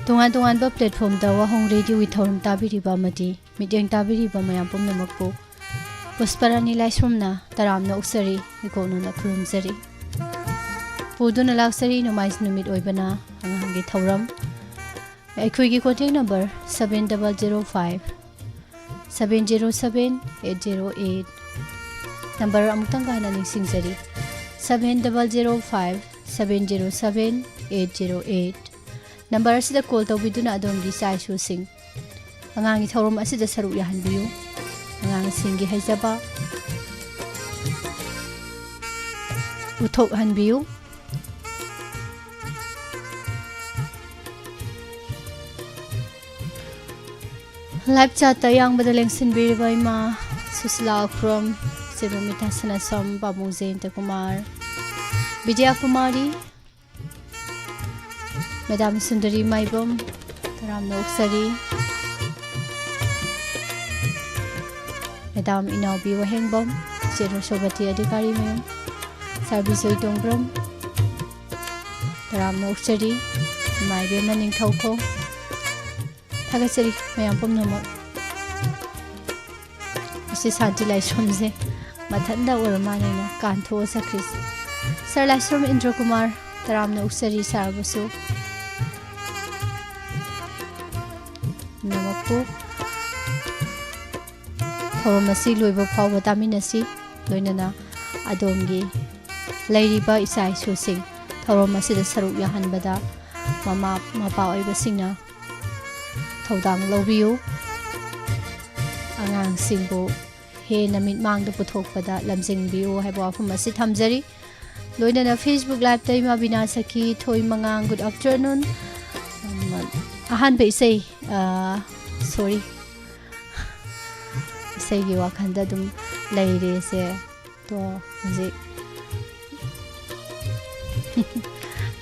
Tungan ba platform da wahong radio with THOURAM tabiriba amadi midyang tabiriba mayam pumnamakpo pusparani laisrumna taramna uksari ikono na khurumjari puduna laksari numais numit oibana anghangi THOURAM aikhoigi contact number 7005 707 808 number amutang gana ningsingjari 7005 707 808 number asida call tawbiduna adongi saisu sing angangi THOURAM asida saru yahanbiyu angang singi haijaba uthok hanbiyu live chat tayang badaleng sinbiriba ima susla from sirumita sanasam babu zainta kumar Vijaya Kumari Madam Sundari Maibam THOURAM Noksari Madam Inabi Wahengbam Zero Sobati Adhikari Mayam Sarbisoy Dongbram THOURAM Noksari Maibe Maning Thauko Thagasari Mayam Pumnama Isi Santi Laishrumze Mathanda Uramanina Kanto Sakris Sir Laishram Indra Kumar THOURAM Noksari Sarbasu Namapu THOURAM asi loiba phawba taminasi loinana adongi leiriba isai susing THOURAM asida saruk yahanbada mama mapa oibasingna thodang lobiyu angang singbu he namit mangda puthokpada lamjingbiyu haiba wafum asi thamjari loinana Facebook live taima bina saki thoi mangang good afternoon ahan be isai sorry isai gi wakhanda dum leire se to je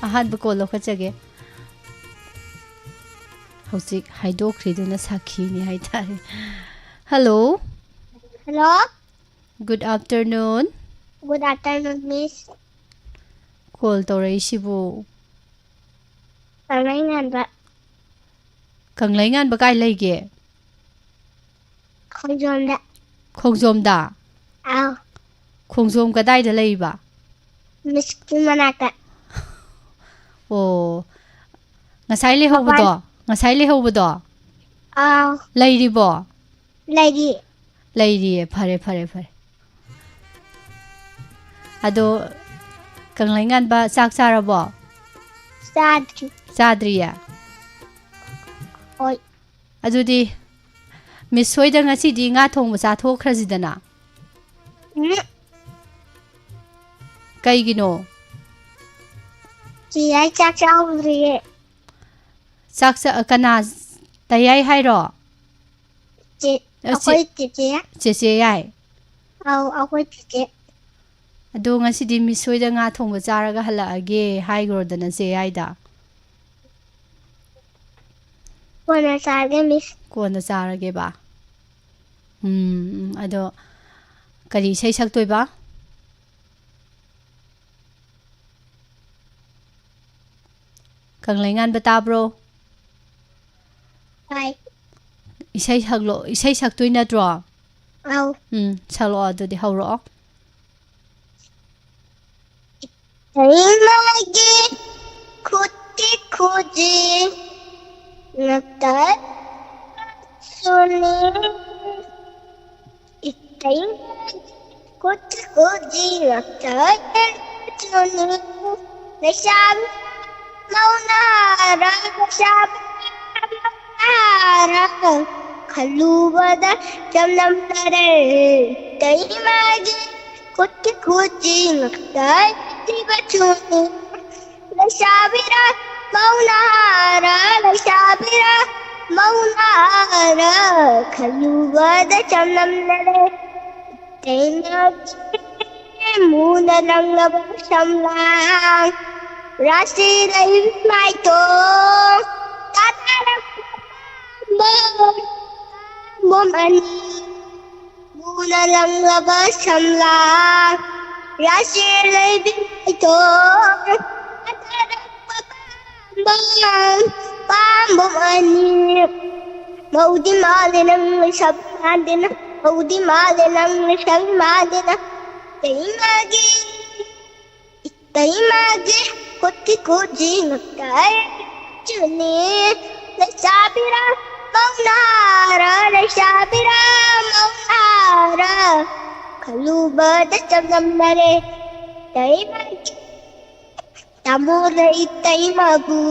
ahan ba ko lokha chage hosik haidok riduna sakhi ni haitare hello good afternoon miss call torai sibu Kanglaingan ba kai leige Khongjomda Khongjom kadai da leiba Miss Kimanaka Oh ngasai le hobudo leiribo leiri phare ado Kanglaingan ba chak charabo Sadriya Oi adudi Miss Soida ngasi di nga thongba cha thokhrajidana kaigino Chiyai chak chawriye saksa kana tayai hairo Akhoi che yai akhoi che adu ngasi di Miss Soida nga thongba charaga hala age haigrodana che yai da Kona charage ba ado kari sei saktoi ba Kanglaingan batabro Hai isai saktoi na dro chalo ado di hauro Taimagi kuti kuji Natal Suni Itain Kuti kuji Natal Suni Nashab Maunara Nashab Maunara Kalubada Jamnam Tare Taimagi Kuti kuji Natal Suni Nashabira Maunara Kalubada Chamnam Nare Tainaki Muna Langaba Shamlang Rasi Rai Maito Tatara Momani Muna Langaba Shamlang Rasi Rai Maito Tatara Pambumani Maudi Malinang Shabandina Maudi Malinang Shabandina Taimagi Kuti Kuji Nukai Juni Lesabira Maunara Lesabira Maunara Kaluba the Chagamare Taimagi Tamura Itaimagu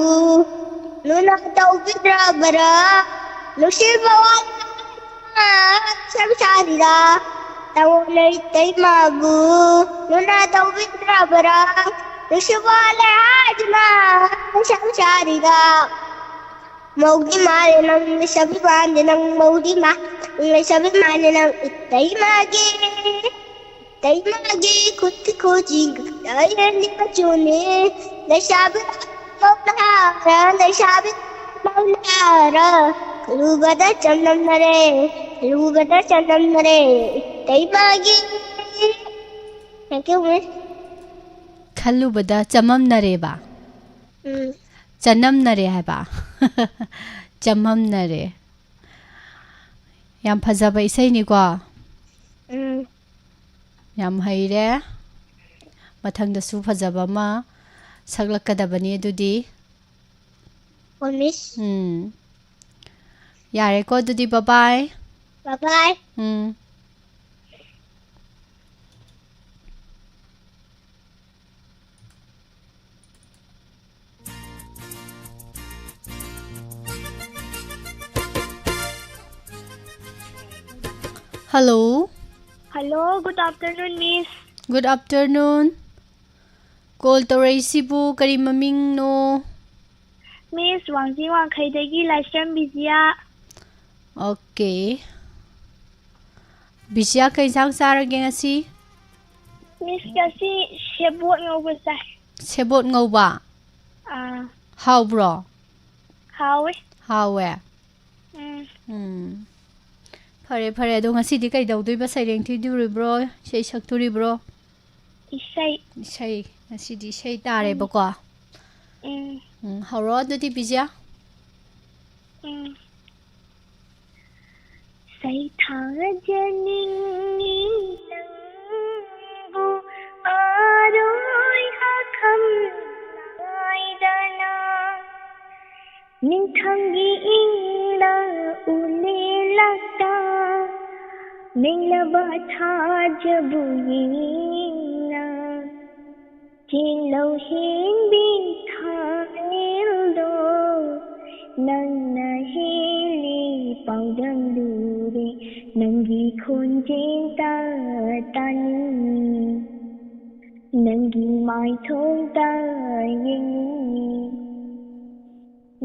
Luna Taubidra Bara Lushirbawan Samsarida Tamura Itaimagu Luna Taubidra Bara Lushirwala Ajma Samsarida Maudi Malinang Sabibandinang Maudi Ma Sabimaninang Taimagi Kuti Koji Ayani Kajuni Lesabira Maunara Lesabira Maunara Kalubada Chandam Nare Taimagi. Thank you, Miss. Kalubada Chamam Nareba. Chanam Nare Haba. Chamam Nare. Yam Pazaba Isainigua. Yam Haire Matang the Soup Hazabama Saglakadabani Dudi. Oh, Miss. Yareko Dudi bye bye. Bye bye. Hello. Hello, good afternoon, Miss. Good afternoon. Call to Raisibu Karimaming no. Miss Wangji Wangkaidagi Lasham Bizia. Okay. Bisya kay sang sarageng asi? Miss kasi shebot ngo sa. Sebot ngo ba? How bro? How? How eh? Pare do ngasi di kay dawdoy ba saireng ti duribro? Shay sakturibro? Isay ngasi di shay tare ba ko? Haro do ti bisya? Say thajaning nangbu aroy hakam laidana ningthangi ingla ulilata ninglaba thajabu yingna chilo hin bin thanildo nangna hili paudam dure nangi khunjin ta tani nangi mai thong ta yin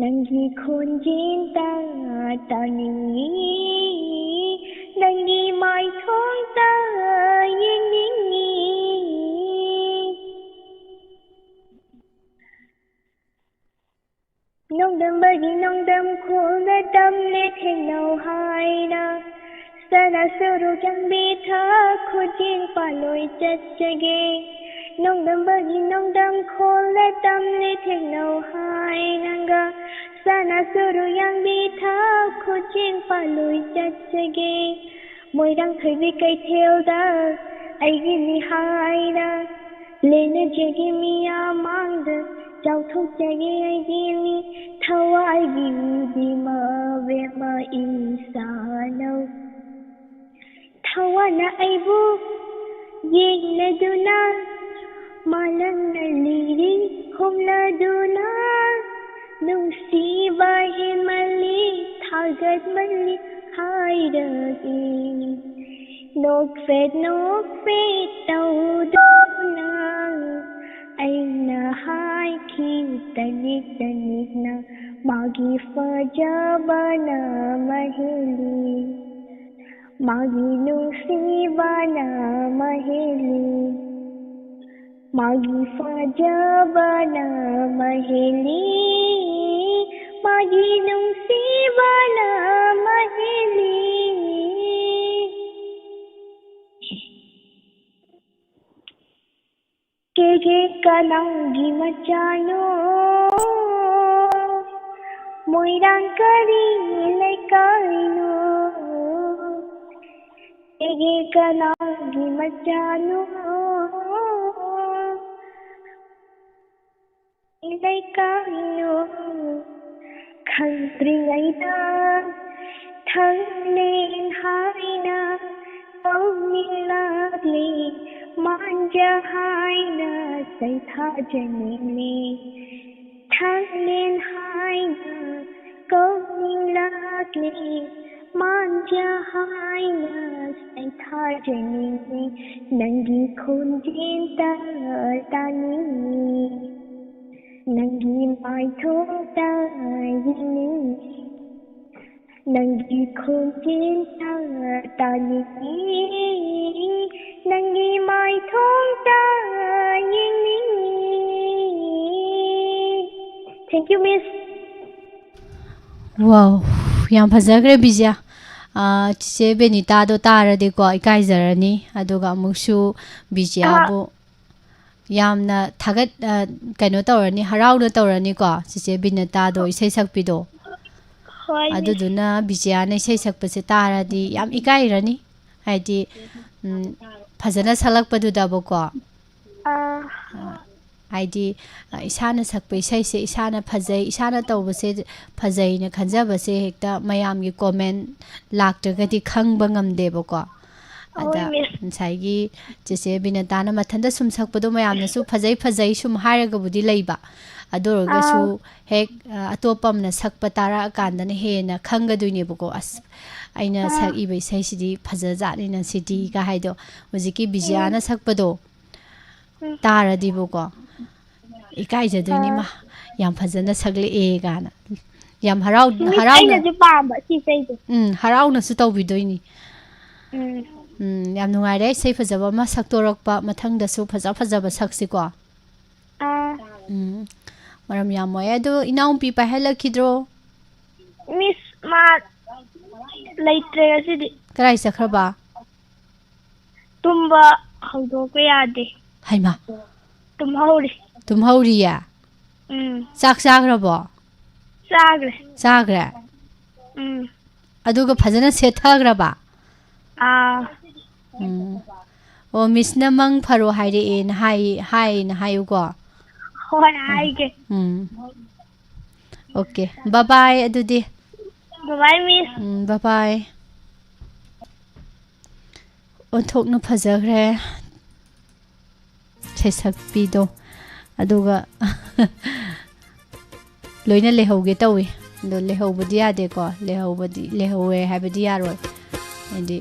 nangi khunjin ta tani nangi mai thong ta yin nong đâm bagi nong đâm khôn đã đâm lê thèn nào hai na sana suru chẳng bi tha khô jin pa loi chat chage nong đâm bagi nong đâm khôn đã đâm lê thèn nào hai nanga sana suru yang bi tha khô jin pa loi chat chage moi rang thoi bi kai theo da ai gi ni hai na lena jage mi a mang da Chào thúc chage ai gi ni thawai gi di ma ve ma insano thawana ai bu yeng na duna malang na liri khom la duna nung si ba hin mali thagat mali hai da gi nok fet tau duna aina hai khi tanik na magi fajabana maheli magi nusibana maheli magi fajabana maheli magi nusibana maheli Kege kanangi machano irang kari lekaino ege kanagi machano lekaino khantringaida thanglen haina Paumilagli manja haina saitha janile Thanglin haina Paumilagli manja haina saitha janile Nangi khunjin tani Nangi maithong tayini Nangi khunjin tani Nangi maithong tayini Thank you, Miss. Wow, yam phajagre bija. Chiche Benita do taradi ko ikaizarani aduga amukshu bija bu yamna thagat kaino tawrani harauna tawrani ko chiche Benita do isai sakpido. Aduduna bija na isai sakpase taradi yam ikairani haidi phajana salakpaduda bo ko haidi isana sakpe isai se isana phajai isana tawbase phajai na khanjabase hekta mayamgi comment laktragadi khangba ngamde bo ko ada saigi chese Benita na mathanda sum sakpado mayamna su phajai sum haraga budi leiba adoroga su hek atopam na sakpa tara kandana hena khangaduine bo ko as aina sak ibai sai sidi phajajani na sidi ga haido hojiki bijana sakpado taradi bo ko ikai jaduini ma yam phajana sagle e gana yam harau aina ju pamba si sei harau na su tawbidoini yam nungai re sei phajaba ma saktorakpa mathang da su phajaba saksi ko maram yam moy ado inaum pi pa helakidro Miss ma laitre asidi karai sakraba tumba haudo ko yade haima tum hauriya sak sagrabo sagre aduga phajana sethagraba o Miss na mang pharo haire en hai na hayugo hoi haige okay bye bye adudi bye bye Miss bye bye onthok na phajagre Sakpido aduga loina lehauge tawi do lehawbudi ade ko lehawe habadi yaroi andi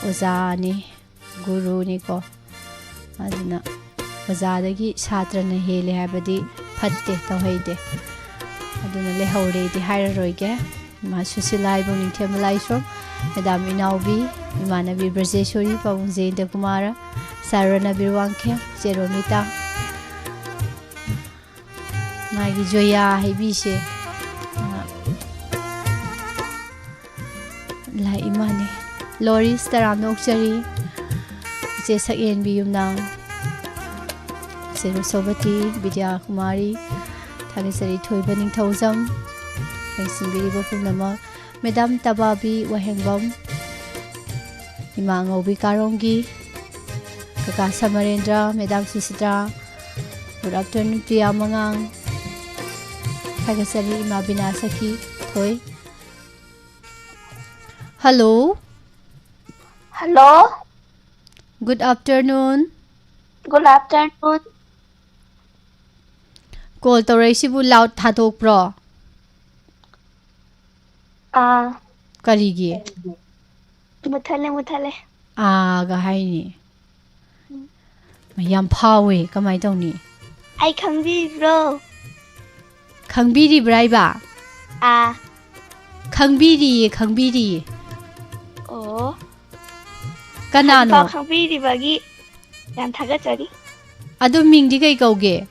oza ni guru ni ko aduna oza dagi chatra na hele habadi phatte tawhaide aduna lehawre di hairoi ge ma susilai boni themalai so madam inaubi imanabi brajeshwari pawunje de kumara Sarana Birwangke, Jeromita Nagi Joya Hebishe La Imani Loris Taram Nokchari Jesak En Biyumnang Seru Sobati Vidya Kumari Thagisari Thoibaning Thozam Pengsin Biribo Pumnama Madam Tababi Wahengbam Imangaubi Karongi Kaka Samarendra, Madam Susitra, good afternoon, Priya Mangang, Thagasari Ima Binasaki, Thoi. Hello. Hello. Good afternoon. Good afternoon. Call to Raisibu loud Tatok Pro. Karigi. Mutale. Gahaini. Mayam Pawe, Kamai Tony. I can be bro. Kangbiri Braiba. Kangbiri. Oh. Kanano. Kangbiri bagi. Yan Tagatari. Ado Mingdi kay kauge.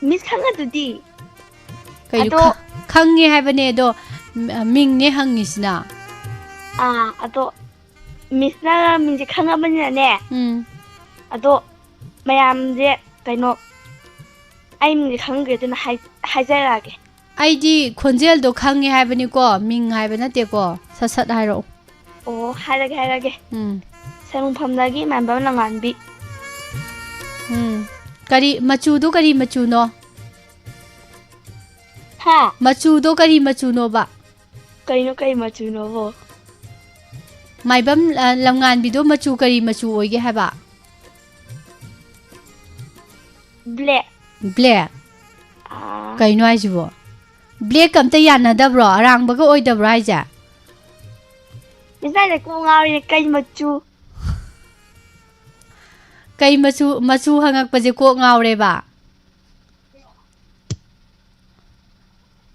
Miss Kangadudi. Kayo Kangi habane do Ming ne hangisna. Ado Miss na Minji Kangabanya ne. Ado mayam je kaino I'm the hungry than Hazarage. ꯑꯩꯗꯤ ꯈꯣꯟꯖꯦꯜꯗꯣ ꯈꯪꯉꯦ ꯍꯥꯏꯕꯅꯤꯀꯣ ꯃꯤꯡ ꯍꯥꯏꯕ ꯅꯠꯇꯦꯀꯣ ꯁꯠ ꯁꯠ ꯍꯥꯏꯔꯛꯑꯣ ꯑꯣ ꯍꯥꯏꯔꯒꯦ ꯎꯝ ꯁꯦꯟꯐꯝꯗꯒꯤ ꯃꯥꯟꯕ ꯂꯪꯉꯥꯟꯕꯤ ꯀꯔꯤ ꯃꯆꯨꯗꯣ ꯀꯔꯤ ꯃꯆꯨꯅꯣ ꯍꯥ ꯃꯆꯨꯗꯣ ꯀꯔꯤ ꯃꯆꯨꯅꯣꯕ ꯀꯩꯅꯣ ꯀꯩ ꯃꯆꯨꯅꯣꯕꯣ ꯃꯥꯏꯕꯝ ꯂꯝꯉꯥꯟꯕꯤꯗꯣ ꯃꯆꯨ ꯀꯔꯤ ꯃꯆꯨ ꯑꯣꯏꯒꯦ ꯍꯥꯏꯕ ꯕ꯭ꯂꯦꯛ ꯕ꯭ꯂꯦꯛ ꯀꯩꯅꯣ ꯍꯥꯏꯁꯤꯕꯣ ꯕ꯭ꯂꯦꯛꯀ ꯑꯝꯇ ꯌꯥꯅꯗꯕ꯭ꯔꯣ ꯑꯔꯥꯡꯕꯒ ꯑꯣꯏꯗꯕ꯭ꯔꯣ ꯍꯥꯏꯁꯦ ꯏꯁꯥꯏꯗ ꯀꯣꯛ ꯉꯥꯎꯔꯤꯅꯦ ꯀꯩ ꯃꯆꯨ ꯀꯩ ꯃꯆꯨ ꯍꯪꯉꯛꯄꯁꯦ ꯀꯣꯛ ꯉꯥꯎꯔꯦꯕ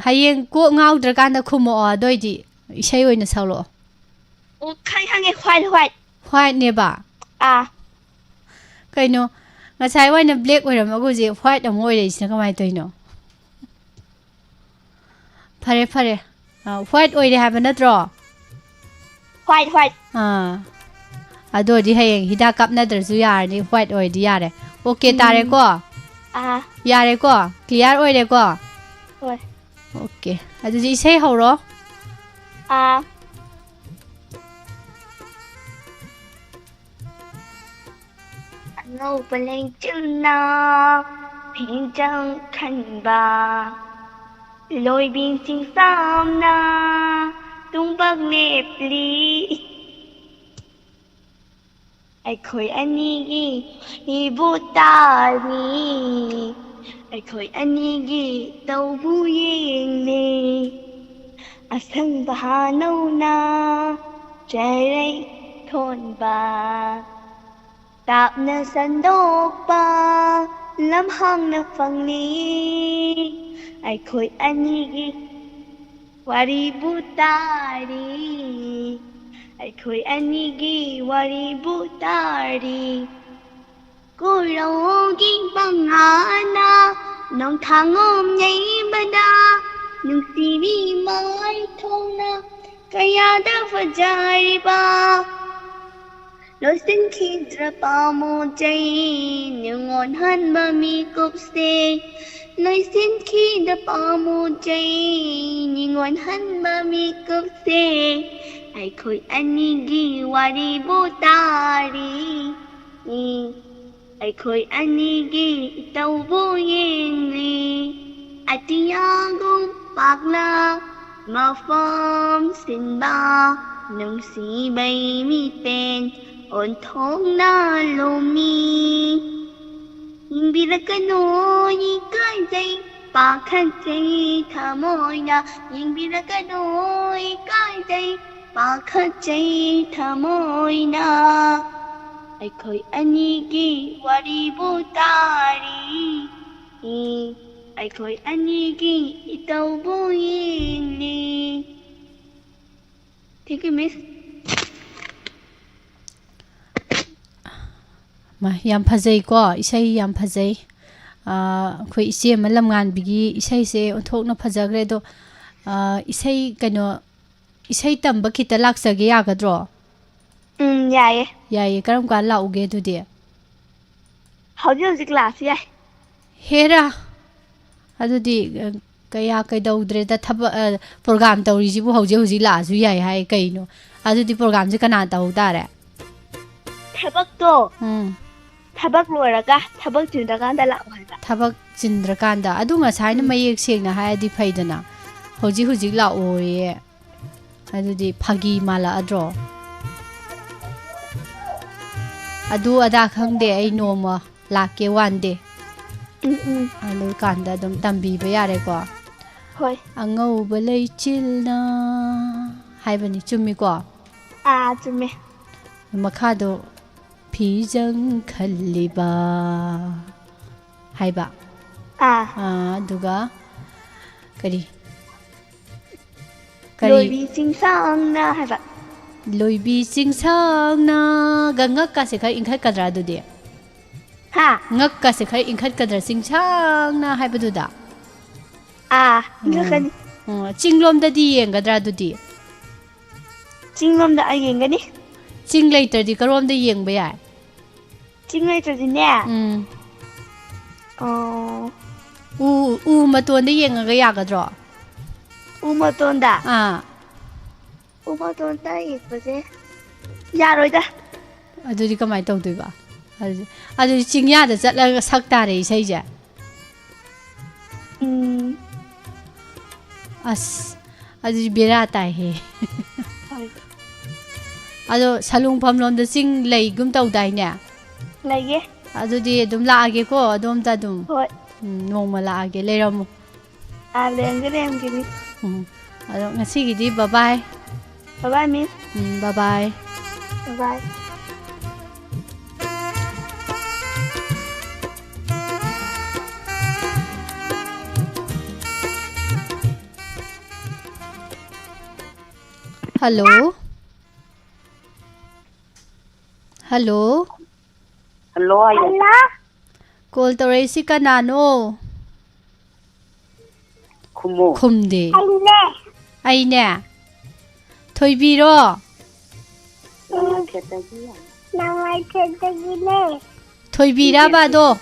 ꯍꯌꯦꯡ ꯀꯣꯛ ꯉꯥꯎꯗ꯭ꯔꯀꯥꯟꯗ ꯈꯨꯝꯃꯛꯑꯣ ꯑꯗꯨꯑꯣꯏꯗꯤ ꯏꯁꯩ ꯑꯣꯏꯅ ꯁꯛꯂꯛꯑꯣ ꯑꯣ ꯈꯪꯉꯦ ꯍ꯭ꯋꯥꯏꯠ ꯍ꯭ꯋꯥꯏꯠꯅꯦꯕ ꯀꯩꯅꯣ ꯉꯁꯥꯏ ꯋꯥꯏꯅ ꯕ꯭ꯂꯦꯛ ꯑꯣꯏꯔꯝꯃꯒ ꯍꯧꯖꯤꯛ ꯍ꯭ꯋꯥꯏꯠ ꯑꯃ ꯑꯣꯏꯔꯛꯏꯁꯤꯅ ꯀꯃꯥꯏꯅ ꯇꯧꯔꯤꯅꯣ ꯐꯔꯦ ꯍ꯭ꯋꯥꯏꯠ ꯑꯣꯏꯔꯦ ꯍꯥꯏꯕ ꯅꯠꯇ꯭ꯔꯣ ꯍ꯭ꯋꯥꯏꯠ ꯑꯗꯨ ꯑꯣꯏꯔꯗꯤ ꯍꯌꯦꯡ ꯍꯤꯗꯥꯛ ꯀꯥꯞꯅꯗ꯭ꯔꯁꯨ ꯌꯥꯔꯅꯤ ꯍ꯭ꯋꯥꯏꯠ ꯑꯣꯏꯔꯗꯤ ꯌꯥꯔꯦ ꯑꯣꯀꯦ ꯇꯥꯔꯦꯀꯣ ꯌꯥꯔꯦꯀꯣ ꯀ꯭ꯂꯤꯌꯥꯔ ꯑꯣꯏꯔꯦꯀꯣ ꯍꯣꯏ ꯑꯣꯀꯦ ꯑꯗꯨꯗꯤ ꯏꯁꯩ ꯍꯧꯔꯣ ꯑꯉꯧꯕ ꯂꯩꯆꯤꯜꯅ ꯐꯤꯖꯪ ꯈꯟꯕ ꯂꯣꯏꯕꯤ ꯆꯤꯡꯁꯥꯝꯅ ꯇꯨꯡꯄꯥꯛ ꯂꯦꯞꯂꯤ ꯑꯩꯈꯣꯏ ꯑꯅꯤꯒꯤ ꯏꯕꯨ ꯇꯥꯔꯤ ꯑꯩꯈꯣꯏ ꯑꯅꯤꯒꯤ ꯇꯧꯕꯨ ꯌꯦꯡꯂꯤ ꯑꯁꯪꯕ ꯍꯥꯅꯧꯅ ꯆꯔꯩ ꯊꯣꯟꯕ ꯇꯥꯞꯅ ꯁꯟꯗꯣꯛꯄ ꯂꯝꯍꯥꯡꯅ ꯐꯪꯂꯤ ꯑꯩꯈꯣꯏ ꯑꯅꯤꯒꯤ ꯋꯥꯔꯤꯕꯨ ꯇꯥꯔꯤ ꯑꯩꯈꯣꯏ ꯑꯅꯤꯒꯤ ꯋꯥꯔꯤꯕꯨ ꯇꯥꯔꯤ ꯀꯣꯔꯧꯒꯤ ꯃꯉꯥꯜꯅ ꯅꯣꯡꯊꯥꯡꯂꯣꯝ ꯌꯩꯕꯗ ꯅꯨꯡꯁꯤꯕꯤ ꯃꯥꯏꯊꯣꯡꯅ ꯀꯌꯥꯗ ꯐꯖꯔꯤꯕ ꯂꯣꯏꯁꯤꯟꯈꯤꯗ꯭ꯔ ꯄꯥꯝꯃꯨꯖꯩ ꯅꯨꯡꯉꯣꯟꯍꯟꯕ ꯃꯤꯀꯨꯞꯁꯦ ꯂꯣꯏꯁꯤꯟꯈꯤꯗ꯭ꯔ ꯄꯥꯝꯃꯨꯖꯩ ꯅꯤꯉꯣꯟꯍꯟꯕ ꯃꯤꯀꯨꯞꯁꯦ ꯑꯩꯈꯣꯏ ꯑꯅꯤꯒꯤ ꯋꯥꯔꯤꯕꯨ ꯇꯥꯔꯤ ꯑꯩꯈꯣꯏ ꯑꯅꯤꯒꯤ ꯏꯇꯧꯕꯨ ꯌꯦꯡꯂꯤ ꯑꯇꯤꯌꯥꯒꯨꯝ ꯄꯥꯛꯅ ꯃꯐꯝ ꯁꯤꯟꯕ ꯅꯨꯡꯁꯤꯕꯩ ꯃꯤꯇꯦꯟ ꯑꯣꯟꯊꯣꯛꯅ ꯂꯣꯃꯤ ꯌꯦꯡꯕꯤꯔꯛꯀꯅꯨ ꯏꯀꯥꯏꯖꯩ ꯄꯥꯈꯠꯆꯩ ꯊꯃꯣꯏꯅ ꯌꯦꯡꯕꯤꯔꯛꯀꯅꯨ ꯏꯀꯥꯏꯖꯩ ꯄꯥꯈꯠꯆꯩ ꯊꯃꯣꯏꯅ ꯑꯩꯈꯣꯏ ꯑꯅꯤꯒꯤ ꯋꯥꯔꯤꯕꯨ ꯇꯥꯔꯤ ꯑꯩꯈꯣꯏ ꯑꯅꯤꯒꯤ ꯏꯇꯧꯕꯨ ꯌꯦꯡꯂꯤ Thank you, Miss. ꯌꯥꯝ ꯐꯖꯩꯀꯣ ꯏꯁꯩ ꯌꯥꯝ ꯐꯖꯩ ꯑꯩꯈꯣꯏ ꯏꯆꯦ ꯑꯃ ꯂꯝꯉꯥꯟꯕꯤꯒꯤ ꯏꯁꯩꯁꯦ ꯑꯣꯟꯊꯣꯛꯅ ꯐꯖꯈ꯭ꯔꯦ ꯑꯗꯣ ꯏꯁꯩ ꯀꯩꯅꯣ ꯏꯁꯩ ꯇꯝꯕ ꯈꯤꯇ ꯂꯥꯛꯆꯒꯦ ꯌꯥꯒꯗ꯭ꯔꯣ ꯌꯥꯏꯌꯦ ꯀꯔꯝ ꯀꯥꯟ ꯂꯥꯛꯎꯒꯦ ꯑꯗꯨꯗꯤ ꯍꯧꯖꯤꯛ ꯂꯥꯛꯑꯁꯨ ꯌꯥꯏ ꯍꯦꯔꯥ ꯑꯗꯨꯗꯤ ꯀꯌꯥ ꯀꯩꯗꯧꯗ꯭ꯔꯦꯗ ꯊꯕꯛ ꯄ꯭ꯔꯣꯒꯥꯝ ꯇꯧꯔꯤꯁꯤꯕꯨ ꯍꯧꯖꯤꯛ ꯂꯥꯛꯑꯁꯨ ꯌꯥꯏ ꯍꯥꯏ ꯀꯩꯅꯣ ꯑꯗꯨꯗꯤ ꯄ꯭ꯔꯣꯒꯥꯝꯁꯦ ꯀꯅꯥ ꯇꯧ ꯇꯥꯔꯦ ꯊꯕꯛꯇꯣ ꯊꯕꯛ ꯂꯣꯏꯔꯒ ꯊꯕꯛ ꯆꯤꯟꯗ꯭ꯔꯀꯥꯟꯗ ꯂꯥꯛꯑꯣ ꯍꯥꯏꯕ ꯊꯕꯛ ꯆꯤꯟꯗ꯭ꯔꯀꯥꯟꯗ ꯑꯗꯨ ꯉꯁꯥꯏꯅ ꯃꯌꯦꯛ ꯁꯦꯡꯅ ꯍꯥꯏꯔꯗꯤ ꯐꯩꯗꯅ ꯍꯧꯖꯤꯛ ꯂꯥꯛꯑꯣꯌꯦ ꯑꯗꯨꯗꯤ ꯐꯥꯒꯤ ꯃꯥꯜꯂꯛꯑꯗ꯭ꯔꯣ ꯑꯗꯨ ꯑꯗꯥ ꯈꯪꯗꯦ ꯑꯩ ꯅꯣꯡꯃ ꯂꯥꯛꯀꯦ ꯋꯥꯟ ꯗꯦ ꯑꯗꯨ ꯀꯥꯟꯗ ꯑꯗꯨꯝ ꯇꯝꯕꯤꯕ ꯌꯥꯔꯦꯀꯣ ꯍꯣꯏ ꯑꯉꯧꯕ ꯂꯩꯆꯤꯜꯅ ꯍꯥꯏꯕꯅꯤ ꯆꯨꯝꯃꯤꯀꯣ ꯆꯨꯝꯃꯦ ꯃꯈꯥꯗꯣ ꯐꯤꯖꯪ ꯈꯜꯂꯤꯕ ꯍꯥꯏꯕ ꯑꯗꯨꯒ ꯀꯔꯤ ꯂꯣꯏꯕꯤ ꯆꯤꯡꯁꯥꯡꯅ ꯍꯥꯏꯕ ꯂꯣꯏꯕꯤ ꯆꯤꯡꯁꯥꯡꯅ ꯉꯛꯀꯥꯁꯦ ꯈꯔ ꯏꯟꯈꯠꯀꯗ꯭ꯔꯥ ꯑꯗꯨꯗꯤ ꯉꯛꯀꯥꯁꯦ ꯈꯔ ꯏꯟꯈꯠꯀꯗ꯭ꯔꯥ ꯆꯤꯡꯁꯥꯡꯅ ꯍꯥꯏꯕꯗꯨꯗ ꯏꯟꯈꯠꯀꯅꯤ ꯆꯤꯡꯂꯣꯝꯗꯗꯤ ꯌꯦꯡꯒꯗ꯭ꯔꯥ ꯑꯗꯨꯗꯤ ꯆꯤꯡꯂꯣꯝꯗ ꯌꯦꯡꯒꯅꯤ ꯆꯤꯡ ꯂꯩꯇ꯭ꯔꯗꯤ ꯀꯔꯣꯝꯗ ꯌꯦꯡꯕ ꯌꯥꯏ ꯆꯤꯡ ꯂꯩꯇ꯭ꯔꯗꯤꯅꯦ ꯎ ꯃꯇꯣꯟꯗ ꯌꯦꯡꯉꯒ ꯌꯥꯒꯗ꯭ꯔꯣ 우마돈다. 우마돈다 이쁘지? 야로이다. ꯑꯗꯨꯗꯤ ꯀꯃꯥꯏ ꯇꯧꯗꯣꯏꯕ ꯑꯗꯨꯗꯤ ꯆꯤꯡꯌꯥꯗ ꯆꯠꯂꯒ ꯁꯛ ꯇꯥꯔꯦ ꯏꯁꯩꯁꯦ ꯑꯁ ꯑꯗꯨꯗꯤ ꯕꯦꯔꯥ ꯇꯥꯏꯍꯦ ꯑꯗꯣ ꯁꯂꯨꯡꯐꯝ ꯂꯣꯝꯗ ꯆꯤꯡ ꯂꯩꯒꯨꯝ ꯇꯧꯗꯥꯏꯅꯦ ꯂꯩꯌꯦ ꯑꯗꯨꯗꯤ ꯑꯗꯨꯝ ꯂꯥꯛꯑꯒꯦꯀꯣ ꯑꯗꯣꯝꯇ ꯑꯗꯨꯝ ꯍꯣꯏ ꯅꯣꯡꯃ ꯂꯥꯛꯑꯒꯦ ꯂꯩꯔꯝꯃꯨ ꯂꯩꯔꯝꯒꯅꯤ ꯑꯗꯣ ꯉꯁꯤꯒꯤꯗꯤ ꯕꯕꯥꯏ ꯕꯕꯥꯏ ꯃꯤꯁ ꯕꯕꯥꯏ ꯕꯥꯏ Hello? Hello? Hello, Hello? Call tawrisi kanano? Kumo. Khumde. Aine. Aine. Thoibiro. Namai khedagine. Thoibira ba do?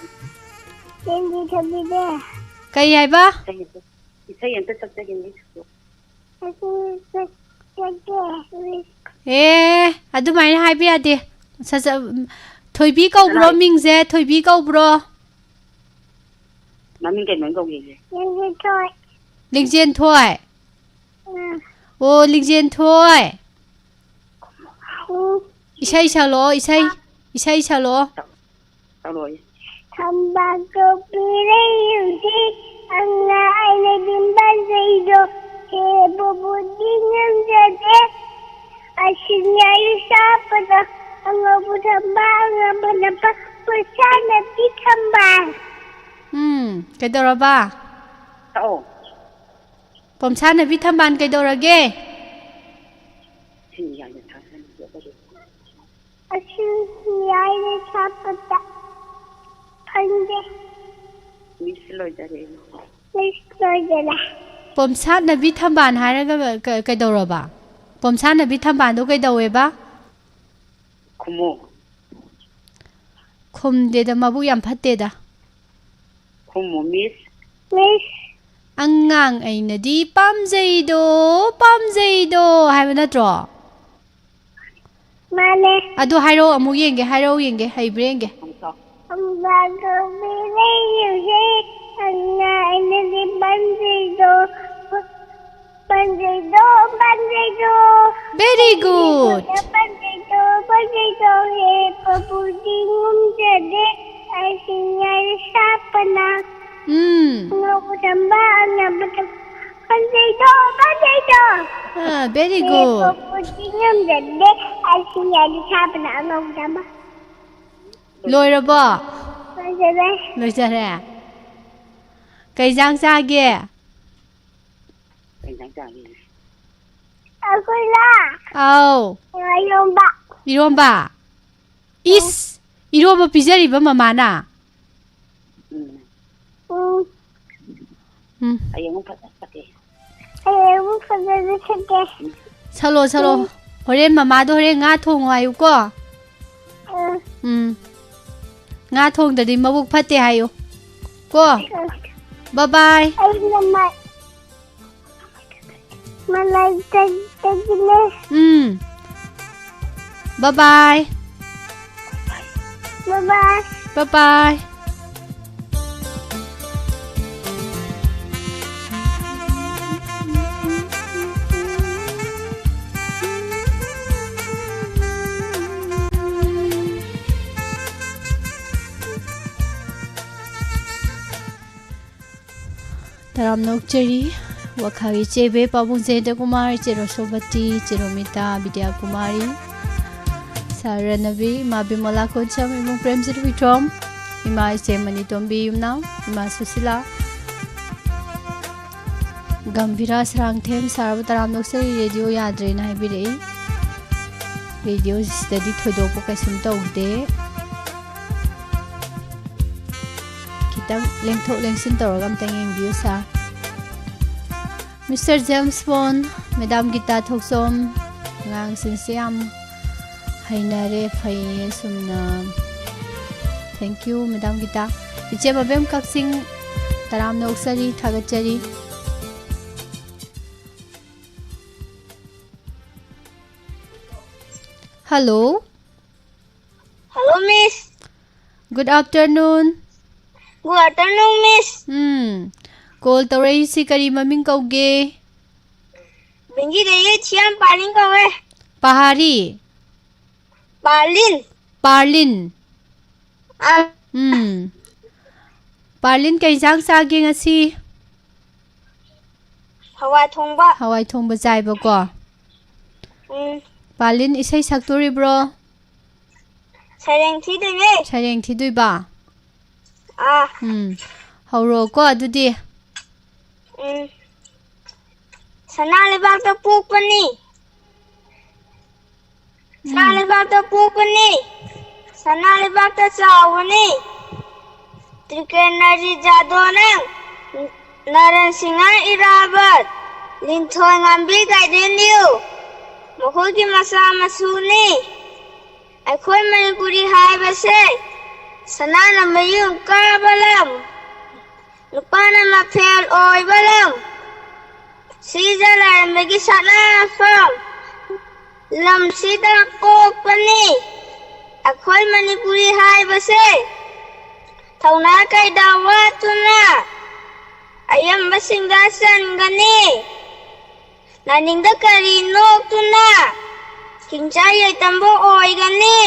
Kendi thabide. Kai hai ba? Isai enta sakjagini. ꯑꯗꯨꯃꯥꯏꯅ ꯍꯥꯏꯕ ꯌꯥꯗꯦ ꯊꯣꯏꯕꯤ ꯀꯧꯕ꯭ꯔꯣ ꯃꯤꯡꯁꯦ ꯊꯣꯏꯕꯤ ꯀꯧꯕ꯭ꯔꯣ ꯃꯃꯤꯡ ꯀꯩ ꯃꯃꯤꯡ ꯀꯧꯒꯦ ꯂꯤꯡꯖꯦꯟ ꯊꯣꯏ ꯑꯣ ꯂꯤꯡꯖꯦꯟ ꯊꯣꯏ ꯏꯁꯩ ꯁꯛꯂꯛꯑꯣ ꯏꯁꯩ ꯁꯛꯂꯛꯑꯣ ꯁꯛꯂꯛꯑꯣ ꯊꯝꯕꯥꯜꯗꯣ ꯄꯤꯔꯩꯌꯨꯁꯤ ꯑꯉꯥ ꯑꯩꯅ ꯗꯤꯝꯕꯥꯖꯩꯗꯣ ꯍꯦꯕꯕꯨꯗꯤ ꯉꯝꯖꯗꯦ ꯑꯁꯤꯟꯌꯥꯏ ꯁꯥꯄꯗ ꯑꯉꯧꯕ ꯊꯝꯕꯥꯜ ꯑꯃꯅ ꯄꯨꯁꯥꯅꯕꯤ ꯊꯝꯕꯥꯜ ꯀꯩꯗꯧꯔꯕ ꯁꯛꯑꯣ ꯄꯣꯝꯁꯥꯅꯕꯤ ꯊꯝꯕꯥꯜ ꯀꯩꯗꯧꯔꯒꯦ ꯑꯁꯤꯟꯌꯥꯏ ꯁꯥꯄꯗ ꯐꯪꯗꯦ ꯃꯤꯁ ꯂꯣꯏꯖꯔꯦ ꯄꯣꯝꯁꯥꯅꯕꯤ ꯊꯝꯕꯥꯜ ꯍꯥꯏꯔꯒ ꯀꯩꯗꯧꯔꯕ ꯄꯣꯝꯁꯥꯅꯕꯤ ꯊꯝꯕꯥꯜꯗꯣ ꯀꯩꯗꯧꯋꯦꯕ ꯈꯨꯝꯃꯣ ꯈꯨꯝꯗꯦꯗ ꯃꯕꯨꯛ ꯌꯥꯝ ꯐꯠꯇꯦꯗ ꯈꯨꯝꯃꯣ ꯃꯤꯁ ꯑꯉꯥꯡ ꯑꯩꯅꯗꯤ ꯄꯥꯝꯖꯩꯗꯣ ꯍꯥꯏꯕ ꯅꯠꯇ꯭ꯔꯣ ꯃꯥꯅꯦ ꯑꯗꯨ ꯍꯥꯏꯔꯛꯑꯣ ꯑꯃꯨꯛ ꯍꯥꯏꯔꯛꯑꯣ ꯌꯦꯡꯒꯦ ꯍꯩꯕ꯭ꯔꯥ ꯌꯦꯡꯒꯦ Very good. Very good. ꯂꯣꯏꯔꯕꯣ ꯂꯣꯏꯖꯔꯦ ꯀꯩ ꯏꯟꯖꯥꯡ ꯆꯥꯒꯦ ꯑꯩꯈꯣꯏꯂ ꯑꯥꯎ ꯏꯔꯣꯝꯕ ꯏꯁ ꯏꯔꯣꯝꯕ ꯄꯤꯖꯔꯤꯕ ꯃꯃꯥꯅ ꯍꯌꯦꯡ ꯐꯖꯅ ꯁꯛꯀꯦ ꯁꯛꯂꯣ ꯍꯣꯔꯦꯟ ꯃꯃꯥꯗꯣ ꯍꯣꯔꯦꯟ ꯉꯥ ꯊꯣꯡꯉꯣ ꯍꯥꯏꯌꯨꯀꯣ ꯉꯥ ꯊꯣꯡꯗꯗꯤ ꯃꯕꯨꯛ ꯐꯠꯇꯦ ꯍꯥꯏꯌꯨ ꯀꯣ ꯕꯥꯏ ꯕꯥꯏ ꯕꯥꯏ ꯇꯔꯥꯝ ꯅꯣꯛꯆꯔꯤ ꯋꯥꯈꯥꯒꯤ ꯆꯦꯕꯦ ꯄꯥꯕꯨꯡ ꯖꯦꯟꯗ ꯀꯨꯃꯥꯔꯤ ꯆꯦꯔꯣꯁꯣꯕꯇꯤ ꯆꯦꯔꯣꯃꯤꯇꯥ ꯕꯤꯗ꯭ꯌꯥ ꯀꯨꯃꯥꯔꯤ ꯁꯥꯔꯅꯕꯤ ꯏꯃꯥ ꯕꯤꯃꯣꯂꯥ ꯀꯣꯟꯁꯝ ꯏꯃꯨꯡ ꯄ꯭ꯔꯦꯝꯖꯤꯠ ꯋꯤꯊ꯭ꯔꯣꯝ ꯏꯃꯥ ꯏꯆꯦ ꯃꯅꯤꯇꯣꯝꯕꯤ ꯌꯨꯝꯅꯥꯝ ꯏꯃꯥ ꯁꯨꯁꯤꯂꯥ ꯒꯝꯚꯤꯔꯥ ꯁꯔꯥꯡꯊꯦꯝ ꯁꯥꯔꯕ ꯇꯔꯥꯝ ꯅꯣꯛꯆꯔꯤ ꯔꯦꯗꯤꯑꯣ ꯌꯥꯗ꯭ꯔꯦꯅ ꯍꯥꯏꯕꯤꯔꯛꯏ ꯔꯦꯗꯤꯑꯣꯁꯤꯗꯗꯤ ꯊꯣꯏꯗꯣꯛꯄ ꯀꯩꯁꯨꯝ ꯇꯧꯗꯦ खितंग लेंथोक लेंसिन तौरगा अमतंग येंबियु सा mister James Bond madam Geeta Thoksom ngang sinse yam hainare phai sumna thank you madam gita iche babem kaksing taram na uksari thagachari Hello. Hello, Miss. Good afternoon. Good afternoon, Miss. Call taurasi kari maming kauge. Bengi deye chiam Parlin kawe. Pahari. Parlin. Parlin. Ah, Parlin kay jang sage ngasi. hawai thongba. Hawai thongba jaiba ko. Parlin isai saktori bro. Sareng thi deye. Sareng thidui ba. Ah. Hauro ko adudi. Sana lebakta pukpani. Sana lebakta pukpani. Sana lebakta chawani. Trikenari jadonang. Naran singa irabat. Lintoy ngambi kaideniu. Mahogi masa masuni. Akoy Manipuri haibase. Sana na mayung kabalam. Lupana mapel oy balam. Sijala magi sana fam. Lam sida pokpani. Akoy Manipuri haibase. Tauna kay dawatuna. Ayam basing dasan gani. Naningda kari noktuna. Kinjaya tambo oy gani.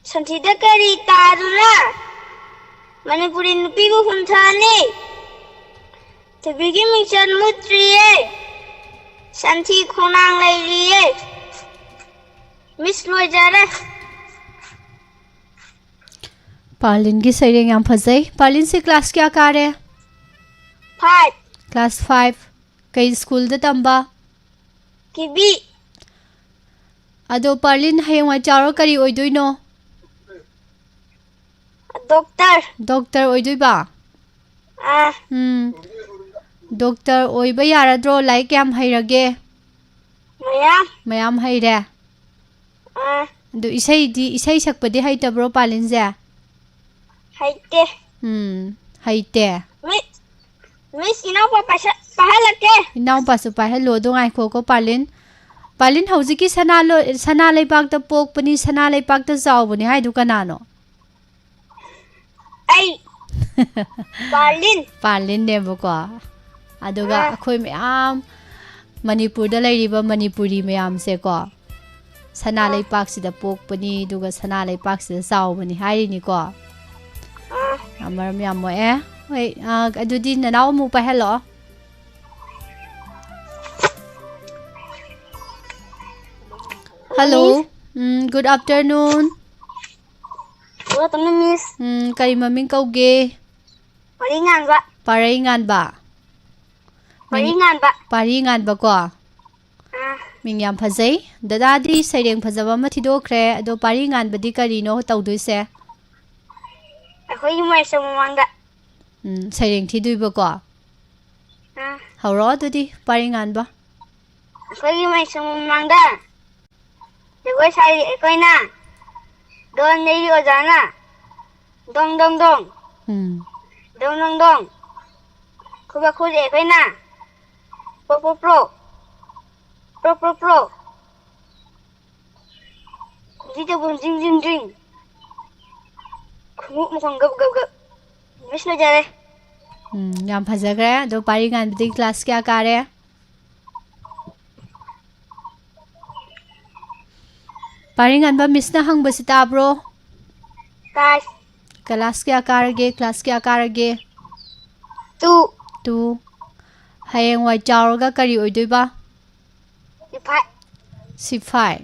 Santida kari taruna. Manipuri nupi ko huntani. Tabigi mingchan mutriye. Santi khonang lailiye. Miss loy jara. Parlin ki sareng yam phajai. Parlin se class kya kare? 5. Class 5. Kay school da tamba? Kibi. Ado Parlin hayang charo kari oidoi no? Doctor. Doctor oidoi ba? Ah. Doctor oiba yaradro like yam hairage? Mayam. Mayam haire. Ah. Do isai sakpadi haitabro Parlin ze? Haite. Haite. Miss inaw pa pahalake. Inaw pa su pahalo do ngai ko Parlin. Parlin haujiki sana leipak ta pokpani sana leipak ta zawbani haidu kanano? Ay. Parlin. Parlin neba ko. Aduga akhoi mayam Manipur da lairiba Manipuri mayam se ko. Sana leipak sida pokpani duga sana leipak sida zawbani hairi ko. Amar miyam mo Wait, adudi nanaw mo pa hello. Hello. Good afternoon. Good afternoon, Miss. Kari maming kauge. Paringan ba? Paringan ba? Paringan ba? Paringan ba ko? Ming yam phajai. Dadadi sareng phajaba ma thidokre ado paringan badi karino tawduise. Akoy may sa mamanga. Sareng thidui ba ko? Hauro adudi paringan ba? Akoy may sa mamanga. Digo sari akoy na. Don nai o jana. Dong dong dong. Dong dong dong. Kuba kuje akoy na. Pro pro pro. Pro pro pro. Dito bun jing jing jing. Kumu mukhang gab gab gab. Miss na jare. Yam phajagre do paringan bidi class kya kare? Paringan ba miss na hang basita bro? Guys. Class kya karage? Class kya karage? 2. Hayang wai chawraga kari oidoi ba? Sifai. Sifai.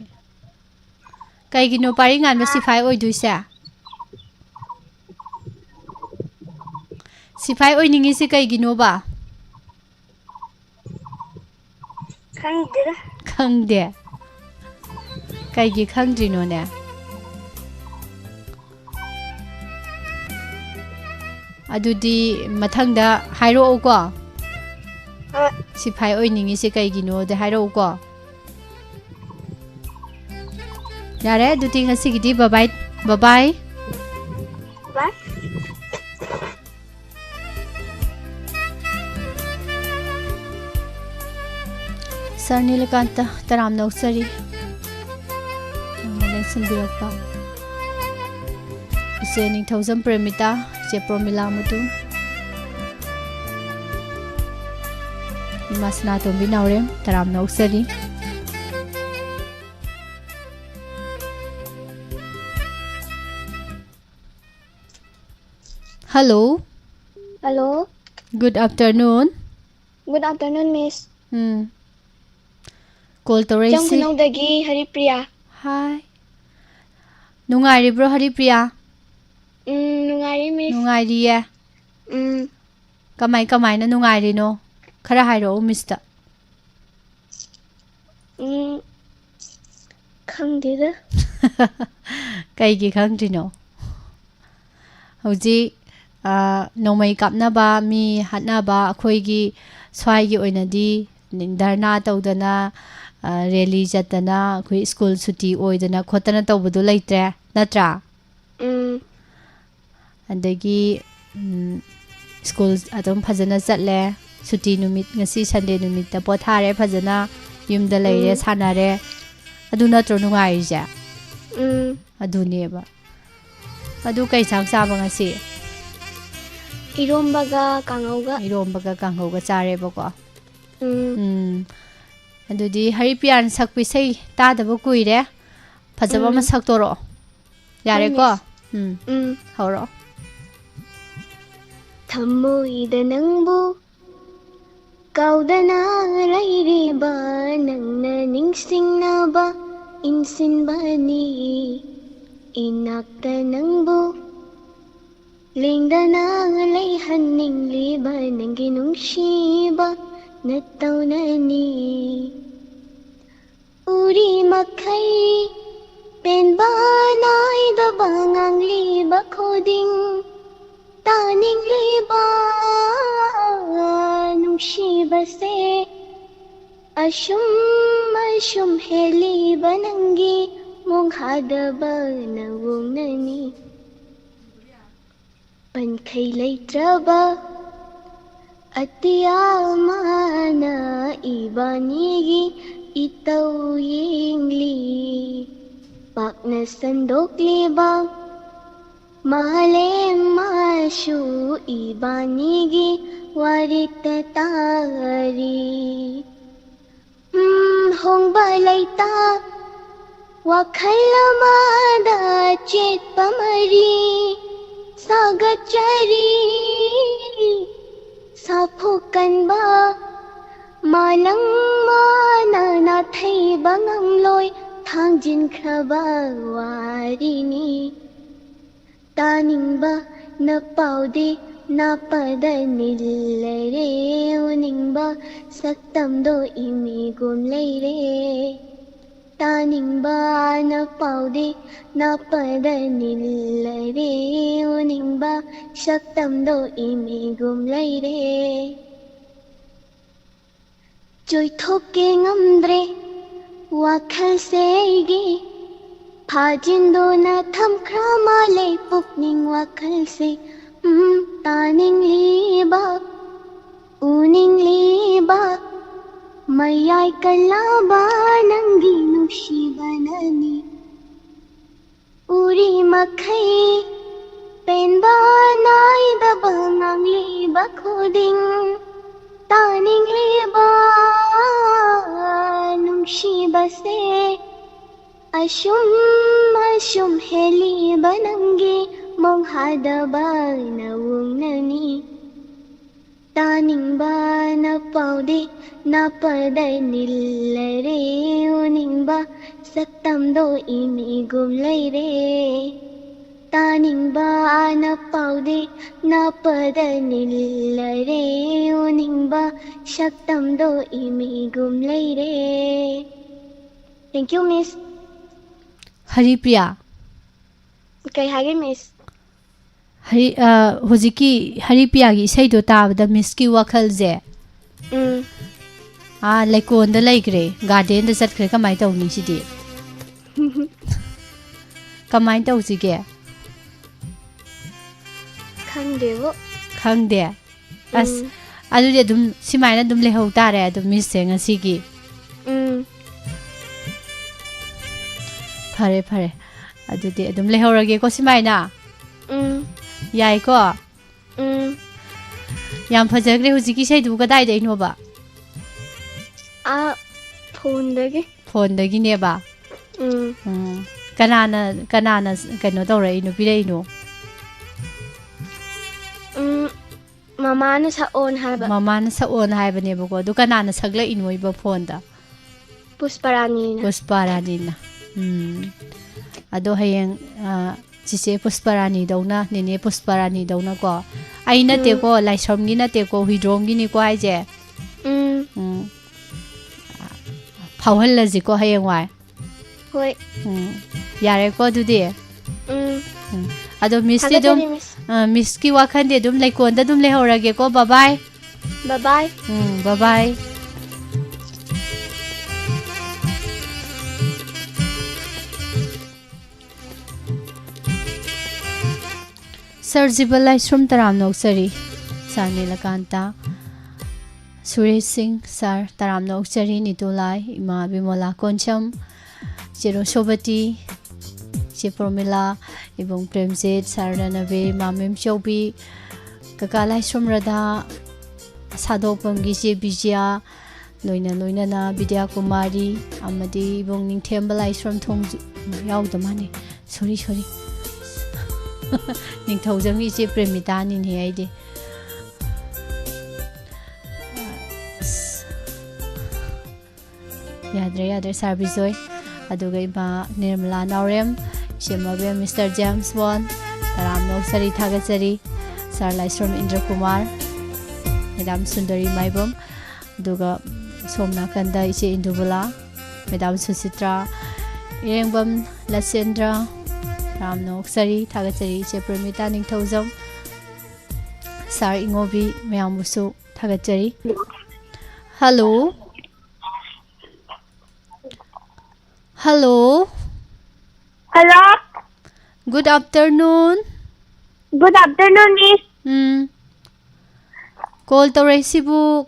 Kaigino paringan ba sifai oidoi se? Sifai oiningi se kaigino ba? Khangdira. Khangde. Kaigi khangdrino ne? Adudi mathangda hairo ko? Sifai oiningi se kaigino de hairo ko? Yare adudi ngasigidi bye bye. Bye bye. Bye. Sir Nilakanta taram nausari lesson birakpa ise Ningthaujam Premita che Promila mutu Masna tombi naurem taram nausari Hello. Hello. Good afternoon. Good afternoon, Miss. Call to raise. Jamkunongdagi Haripriya. Hi. Nungairi bro Haripriya. Nungairi, Miss. Nungairi ya. Kamai na nungairi no. Khara hairo Mister. Khangdida. Kaigi khangdino. Hauji nomai kapnaba mi hatnaba akhoi swai gi oinadi dharna tawdana rally jatana akhoi school suti oidana khotana tawbudu leitre natra andagi school adom phajana chatle suti numit ngasi Sunday numit ta pothare phajana yumda leire sanare adu natro nungai ja adu neba adu kai sang sa ba ngasi Irombaga kangauga chare bako adudi Haripriyan sakpi sei ta da bu kuire phajaba ma saktoro yare ko horo Thamoida nangbu kaudana lairiba nangna ningsingnaba insinbani inakta nangbu Lingdana layhanning liba nanginung shiba nataunani Uri makai penba naida bangang liba koding taning liba nung shiba se ashum heliba nangi mong hadaba nawung nani Pankhay leitraba atiyamana ibanigi itaw yingli pakna sandok libang mahalem mashu ibanigi waritatari hong balaita wakhalamada chet pamari Sagachari Sapukan ba Malang mana na thay bangang loy Thangjin khaba warini Taning ba na paude na padanilare Uning ba saktam do imigum leire Taning ba na paude na padanilare Uning ba saktam do imigum leire Joy thoke ngamdre wakhal seigi Phajindo na thamkhra male pukning wakhal se Taning liba uning liba Mayay kalaba nanggi nushibanani Uri makhay penba naida bangang liba koding Taning liba nungshiba se Ashum heliba nanggi mong hadaba nawung nani Taning ba na paude na padanilare Uning ba saktam do imigum leire Taning ba na paude na padanilare Uning ba saktam do imigum leire Thank you, Miss. Haripriya. Kay hagi, Miss. Hojiki Haripriya gi isai do tabada Miss ki wakhal je Laikon da laikre garden da chatkre kamai tawni sidi kamai tawsige khangde as adu de dum simaina dum lehau tare adu Miss se ngasi gi ꯐꯔꯦ ꯐꯔꯦ ꯑꯗꯨꯗꯤ ꯑꯗꯨꯝ ꯂꯩꯍꯧꯔꯒꯦꯀꯣ ꯁꯤꯃꯥꯏꯅ ꯌꯥꯏꯀꯣ ꯌꯥꯝ ꯐꯖꯈ꯭ꯔꯦ ꯍꯧꯖꯤꯛꯀꯤ ꯏꯁꯩꯗꯨꯕꯨ ꯀꯗꯥꯏꯗꯩꯅꯣꯕ ꯐꯣꯟꯗꯒꯤꯅꯦꯕ ꯀꯅꯥꯅ ꯀꯩꯅꯣ ꯇꯧꯔꯛꯏꯅꯣ ꯄꯤꯔꯛꯏꯅꯣ ꯃꯃꯥꯅ ꯁꯛꯑꯣꯅ ꯍꯥꯏꯕ ꯃꯃꯥꯅ ꯁꯛꯑꯣꯅ ꯍꯥꯏꯕꯅꯦꯕꯀꯣ ꯑꯗꯨ ꯀꯅꯥꯅ ꯁꯛꯂꯛꯏꯅꯣꯏꯕ ꯐꯣꯟꯗ ꯄꯨꯁꯄꯥꯔꯥꯅꯤꯅ ꯑꯗꯣ ꯍꯌꯦꯡ ꯆꯤꯆꯦ ꯄꯨꯁꯄꯥꯔꯥꯅꯤꯗꯧꯅ ꯅꯦꯅꯦ ꯄꯨꯁꯄꯥꯔꯥꯅꯤꯗꯧꯅꯀꯣ ꯑꯩ ꯅꯠꯇꯦꯀꯣ ꯂꯥꯏꯁ꯭ꯔꯝꯒꯤ ꯅꯠꯇꯦꯀꯣ ꯍꯨꯏꯗ꯭ꯔꯣꯝꯒꯤꯅꯤꯀꯣ ꯍꯥꯏꯁꯦ ꯐꯥꯎꯍꯜꯂꯁꯤꯀꯣ ꯍꯌꯦꯡꯋꯥꯏ ꯍꯣꯏ ꯌꯥꯔꯦꯀꯣ ꯑꯗꯨꯗꯤ ꯑꯗꯣ ꯃꯤꯁꯇꯤ ꯑꯗꯨꯝ ꯃꯤꯁꯀꯤ ꯋꯥꯈꯟꯗꯤ ꯑꯗꯨꯝ ꯂꯩꯀꯣꯟꯗ ꯑꯗꯨꯝ ꯂꯩꯍꯧꯔꯒꯦꯀꯣ ꯕꯕꯥꯏ ꯕꯕꯥꯏ ꯁꯔꯖꯤꯕ ꯂꯥꯏꯁ꯭ꯔꯝ ꯇꯔꯥꯝ ꯅꯣꯛꯆꯔꯤ ꯁꯥꯔ ꯅꯤꯂꯀꯥꯟꯇ ꯁꯨꯔꯦꯁ ꯁꯤꯡ ꯁꯥꯔ ꯇꯔꯥꯝ ꯅꯣꯛꯆꯔꯤ ꯅꯤꯇꯨꯂꯥꯏ ꯏꯃꯥ ꯕꯤꯃꯣꯂꯥ ꯀꯣꯟꯁꯝ ꯆꯦꯔꯣ ꯁꯣꯕꯇꯤ ꯆꯦ ꯄ꯭ꯔꯣꯃꯤꯂꯥ ꯏꯕꯨꯡ ꯄ꯭ꯔꯦꯝꯖꯤꯠ ꯁꯥꯔ ꯔꯅꯕꯦ ꯃꯥꯃꯦꯝ ꯆꯧꯕꯤ ꯀꯀꯥ ꯂꯥꯏꯁ꯭ꯔꯝ ꯔꯙꯥ ꯁꯥꯗꯣꯛꯐꯝꯒꯤ ꯆꯦ ꯕꯤꯖꯌꯥ ꯂꯣꯏꯅꯅ ꯕꯤꯗ꯭ꯌꯥ ꯀꯨꯃꯥꯔꯤ ꯑꯃꯗꯤ ꯏꯕꯨꯡ ꯅꯤꯡꯊꯦꯝꯕ ꯂꯥꯏꯁ꯭ꯔꯝ ꯊꯣꯡꯖꯤ ꯌꯥꯎꯗ ꯃꯥꯅꯦ ꯁꯣꯔꯤ ꯅꯤꯡꯊꯧꯖꯝꯒꯤ ꯏꯆꯦ ꯄ꯭ꯔꯦꯃꯤꯇꯥꯅꯤꯅꯦ ꯑꯩꯗꯤ ꯌꯥꯗ꯭ꯔꯦ ꯁꯥꯔ ꯕꯤꯖꯣꯏ ꯑꯗꯨꯒ ꯏꯃꯥ ꯅꯤꯔꯃꯂꯥ ꯅꯥꯎꯔꯦꯝ ꯏꯆꯦ ꯃꯕꯦꯝ ꯃꯤꯁꯇꯔ ꯖꯦꯝꯁ ꯕꯣꯟ ꯇꯔꯥꯝ ꯅꯣꯛꯆꯔꯤ ꯊꯥꯒꯠꯆꯔꯤ ꯁꯥꯔ ꯂꯥꯏꯁ꯭ꯔꯝ ꯏꯟꯗ꯭ꯔꯀꯨꯃꯥꯔ ꯃꯦꯗꯥꯝ ꯁꯨꯟꯗꯔꯤ ꯃꯥꯏꯕꯝ ꯑꯗꯨꯒ ꯁꯣꯝ ꯅꯥꯀꯟꯗ ꯏꯆꯦ ꯏꯟꯗꯨꯕꯨꯂꯥ ꯃꯦꯗꯥꯝ ꯁꯨꯆꯤꯇ꯭ꯔꯥ ꯏꯔꯦꯡꯕꯝ ꯂꯆꯦꯟꯗ꯭ꯔ ꯇꯔꯥꯝ ꯅꯣꯛꯆꯔꯤ ꯊꯥꯒꯠꯆꯔꯤ ꯏꯆꯦ ꯄ꯭ꯔꯦꯃꯤꯇꯥ ꯅꯤꯡꯊꯧꯖꯝ ꯁꯥꯔ ꯏꯉꯣꯕꯤ ꯃꯌꯥꯝꯕꯨꯁꯨ ꯊꯥꯒꯠꯆꯔꯤ hello Good afternoon. Good afternoon, Miss. Call tawraysibu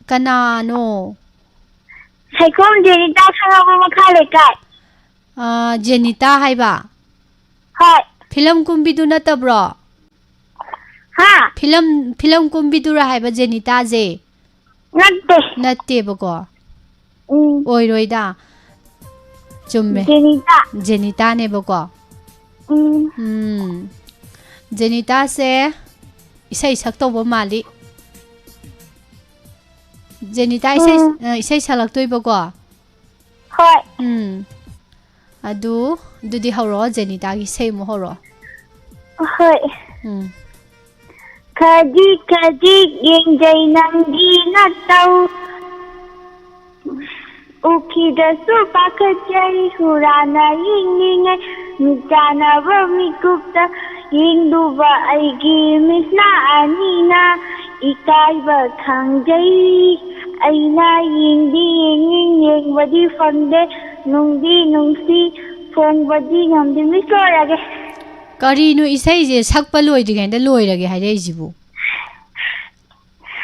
kanano? Saikom Jenita Sangama Makhalekai. Jenita haiba. Hi. Film kumbidu natabro. Ha? Film kumbidu ra haiba Jenita je. Natte bako. Oi roida. Chumme. Jenita ne bako. Jenita se isai saktoba mali. Jenita isai salaktoi bako. Hoi. Adudi horo Jenita gi sei mo horo. Hoi. Kaji yengjai namgi natau. Ukidasu pakajai hurana yingingai mitana ba mikupta yingduba aigi misna anina ikai ba khangjai aina yingdi yengbadi fande nungdi nungsi fongbadi ngamdi misorage Karino isai je sakpa loidrigainda loirage hairaijibu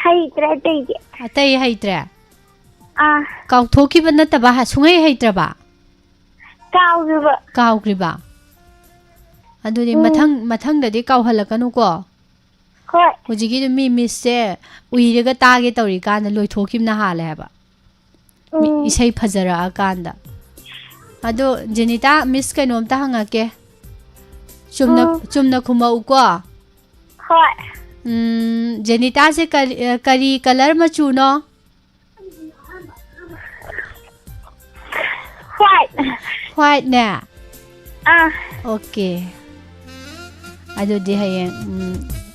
Haitre teige Atai haitre Kauthokiba nataba sungai haitraba Kaukriba Adudi mathangdadi kauhalakanu ko Hoi Hujigi mi miss se uiraga tage tawri kana loithokibna hale haba Isai phajara akanda Ado Jenita miss kainomta hangake Chumna khumau ko Hoi Jenita se kari color machu no White na Okay Adudi hayeng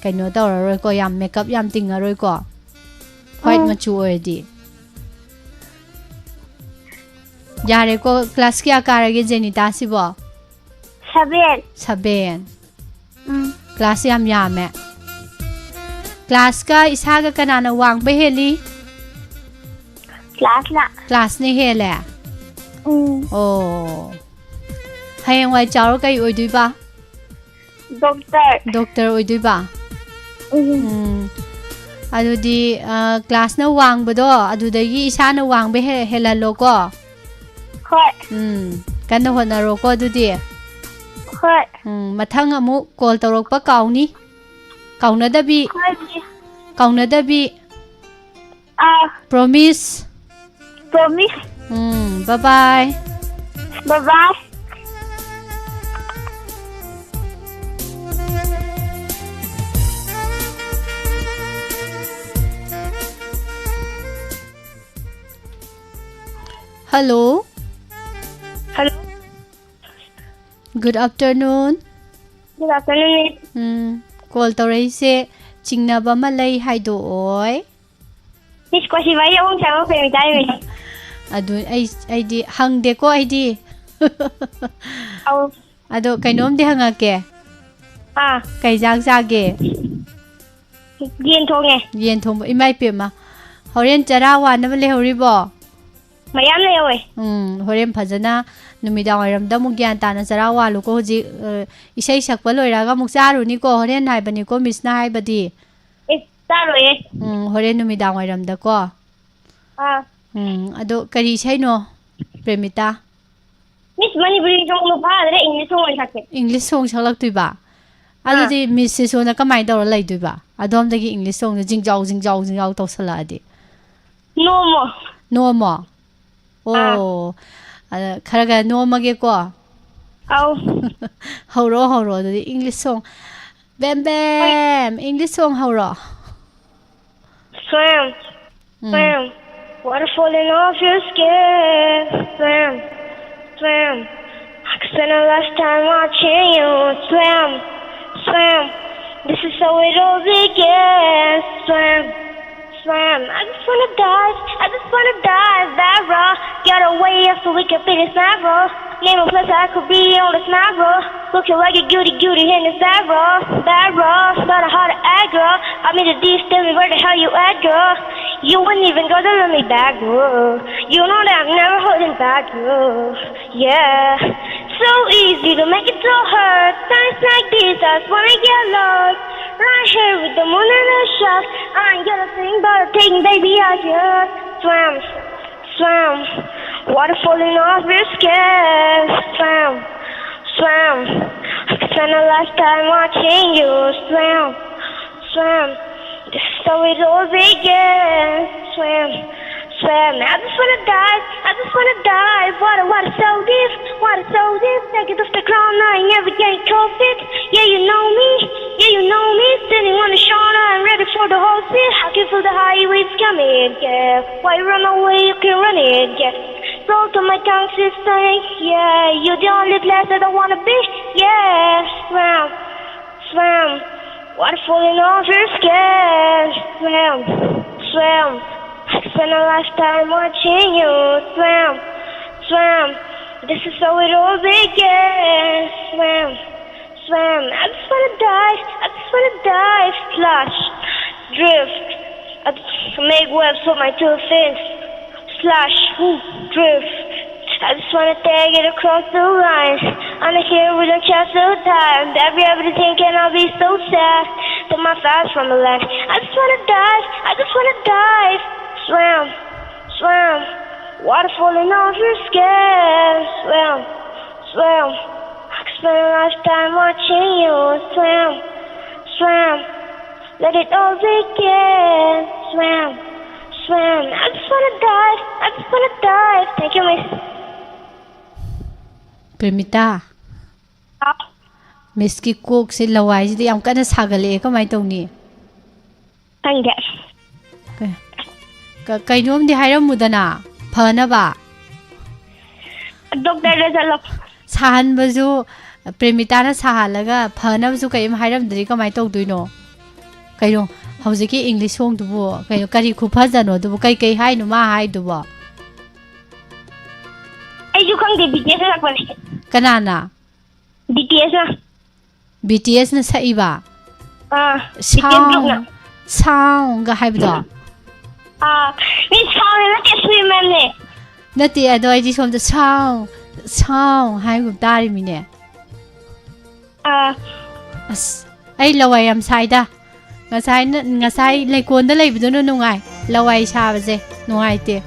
kaino tawraroi ko yam makeup yam tingaroi ko White machu oidi Yare ko class kya karage Jenita sibo 7 Class yam yame Class ka isaga kanana wang beheli Class ni hele Oh Hayang wai charo kai oidui ba Doctor oidui ba Adudi class na wang bado adudagi isa na wang be helalo ko Hoi. Kanna honaro ko adudi. Hoi. Mathang amu call tawrokpa kauni. Kaunadabi. Hoi. Kaunadabi. Promise. Promise. Bye bye. Bye bye. Hello. Hello. Good afternoon. Good afternoon. Call tawraise chingnaba ma lei haido oi. Miss ko si Maya wong sa mo Miss. Adu ai di hangde ko ai di. Au. Ado kainom di hangake. Kai jang sage. Yen thonge. Yen thong imai pema. Horen charawa na le horibo. Mayam le oi. Horen phajana numidang oiramda mu gyan tana charawa lu ko ji isai sakpa loiraga mu charu ni ko horen haibani ko miss na haibadi. Taro ye. Horen numidang oiramda ko. Ado kari isai no Premita. Miss Manipuri song lo padre English song oi sakke. English song salak tuiba. Ado di miss so na kamai dawra lai tuiba. Adom dagi English song jingjau tawsala adi. No more. No more. Oh. Kharaga no mage ko. Au. Horo the English song. Bam English song horo. Swam. Water falling off your skin. Swam. I could spend the last time watching you. Swam. This is how it all began. Swam. I just wanna dive that raw. Get away so we can finish that raw. Name a place I could be on the snap raw. Looking like a cutie in the that raw. Got a heart to act, girl. I'm in the deep, tell me where the hell you at, girl. You wouldn't even go to let me back, girl. You know that I'm never holding back, girl. Yeah. So easy to make it so hurt. Times like these, I just wanna get lost. Right here with the moon and the stars. I ain't gonna think about taking baby out here. Swam. Water falling off your skin. Swam. I could spend a lifetime watching you. Swam. This is how it all began. Swam. I just wanna dive. Water so deep. Take it off the ground, I ain't never getting cold feet. Yeah, you know me. Standing on the shore, I'm ready for the whole sea. I can feel the high waves coming, yeah. Why run away? You can run it, yeah. Roll to my tongue, sister, yeah. You're the only place that I wanna be, yeah. Swam. Water falling off your skin. Swam. I spent a lifetime watching you. Swam. This is how it all began. Swam. I just wanna dive. Splash. Drift. I make webs with my 2 fins. Splash. Drift. I just wanna take it across the line. On the here with a chest so tired. Everything cannot be so sad. Put my fast from the land. I just wanna dive. Swam. Water falling off your skin. Swam. I could spend a lifetime watching you. Swam. Let it all begin. Swam. I just wanna dive. Thank you, Miss. Premita. Miss ki cook si lawai si am kana sagale ka mai tawni. Tangga. Kainom di hairam mudana. Phana ba. Doctor da jalo. Sahan bazu Premita na sahalaga phana bazu kaim hairam dri ka mai tawduino. Kaino hawjiki English song dubo kaino kari khupajano dubo kai hai no ma hai dubo. Ayu khang de BTS na lakwane. Kanana? BTS na sa iba. Sound ga haibdo. Miss Sound na swim ne. Nati ado ai di som the sound hai gum dari mine. As ai lawai am saida. Ngasai leikon da leibdo no nungai. Lawai sa baje nungai te.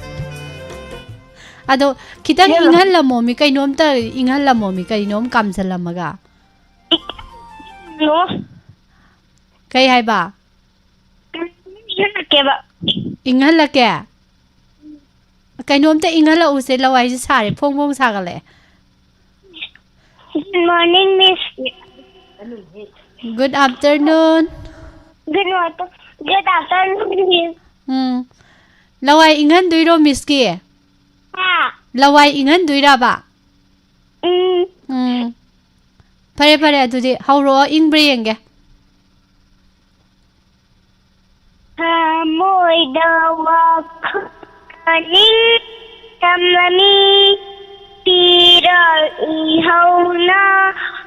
Ado kita ingan lamo mi kay nom ta ingan lamo mi kay nom kam sa lamaga. No. Kay hay ba? Ingan ke ba? Ingan la ke. Kay nom ta ingan la use lawai si sare phong phong sa gale. Good morning, Miss. Good afternoon. Good morning. Good afternoon, Miss. Lawai ingan duiro miss ki. Lawai ingan duira ba? Pare pare adudi hauro ingbre yenge. Moi dawa kaning tamlami tiral ihauna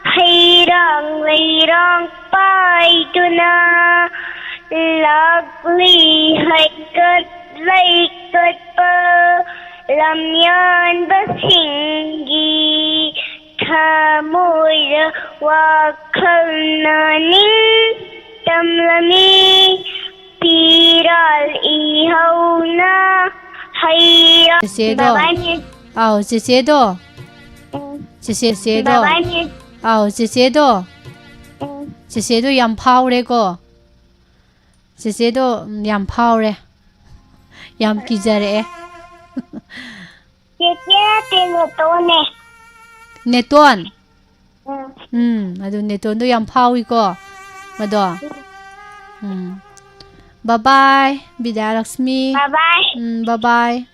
hayrang layrang paituna lagli haikat laikat pa lamyan basinggi thamoy wakal naning tamlami tiral ihauna hayrang. Bye-bye, Miss. Ao, 谢谢多。谢谢多。Bye-bye, Miss. Ao, 谢谢多。谢谢多养泡嘞个。谢谢多养泡嘞。养鸡仔嘞。姐姐点了多呢。Neton. Ado neton do yang pau iko. Mado. Bye bye, Bidya Lakshmi. Bye bye. Bye bye.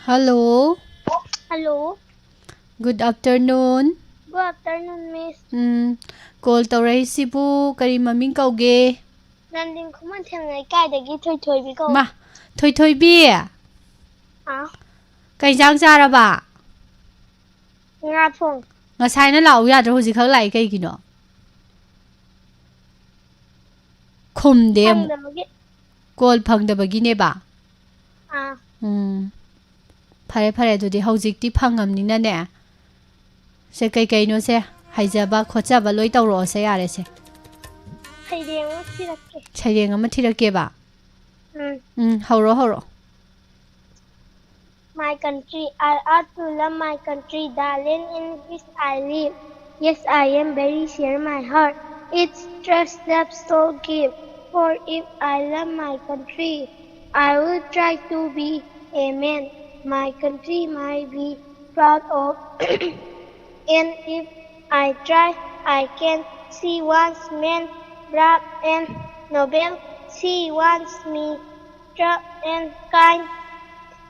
Hello. Hello. Good afternoon. Good afternoon, Miss. Call tawrai sibu kari maming kauge. Nanding kuman thang ngai kai dagi thoi thoi bi ko. Ma, thoi thoi bi. Kai jang jara ba? Nga thong. Ngasai na lau ya dro hoji khak lai kai kino. Khum dem. Call phang da bagi ne ba? Phare phare dudi hojik ti phangam ni na ne. Se kai kai no se haijaba khojaba loi tawro se yare se. Chaireng ama thirake ba. Hauro hauro. My country, I ought to love my country, darling, in which I live. Yes, I am very sure my heart. It's trust that soul give. For if I love my country, I will try to be a man. My country might be proud of. And if I try, I can see once man brave and noble. She wants me true and kind.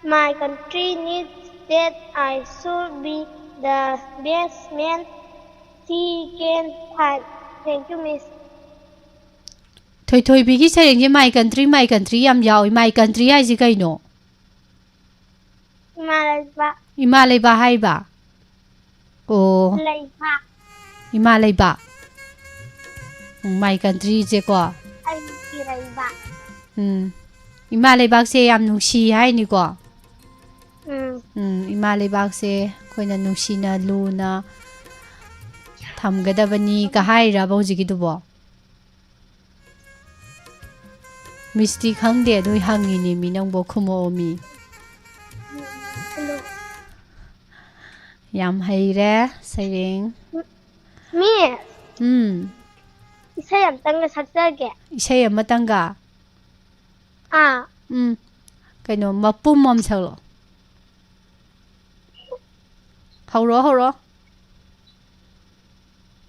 My country needs that I should be the best man she can find. Thank you, Miss. Thoi thoi bi ki chaireng je my country yam yaw my country hai ji kai no. Imalai ba hai ba. Oh. Imalai ba. My country je ko. Imalai ba se yam nungsi hai ni ko. Imalai ba se koina nungsi na lu na thamgadabani ka hai ra ba hoji ki dubo. Misti khangde doi hangi ni mi nang bo khumo mi. Yam hay re saireng. Miss. Isay amtang sakjage. Isay amatanga. Kaino mapum mom chalo. Hauro.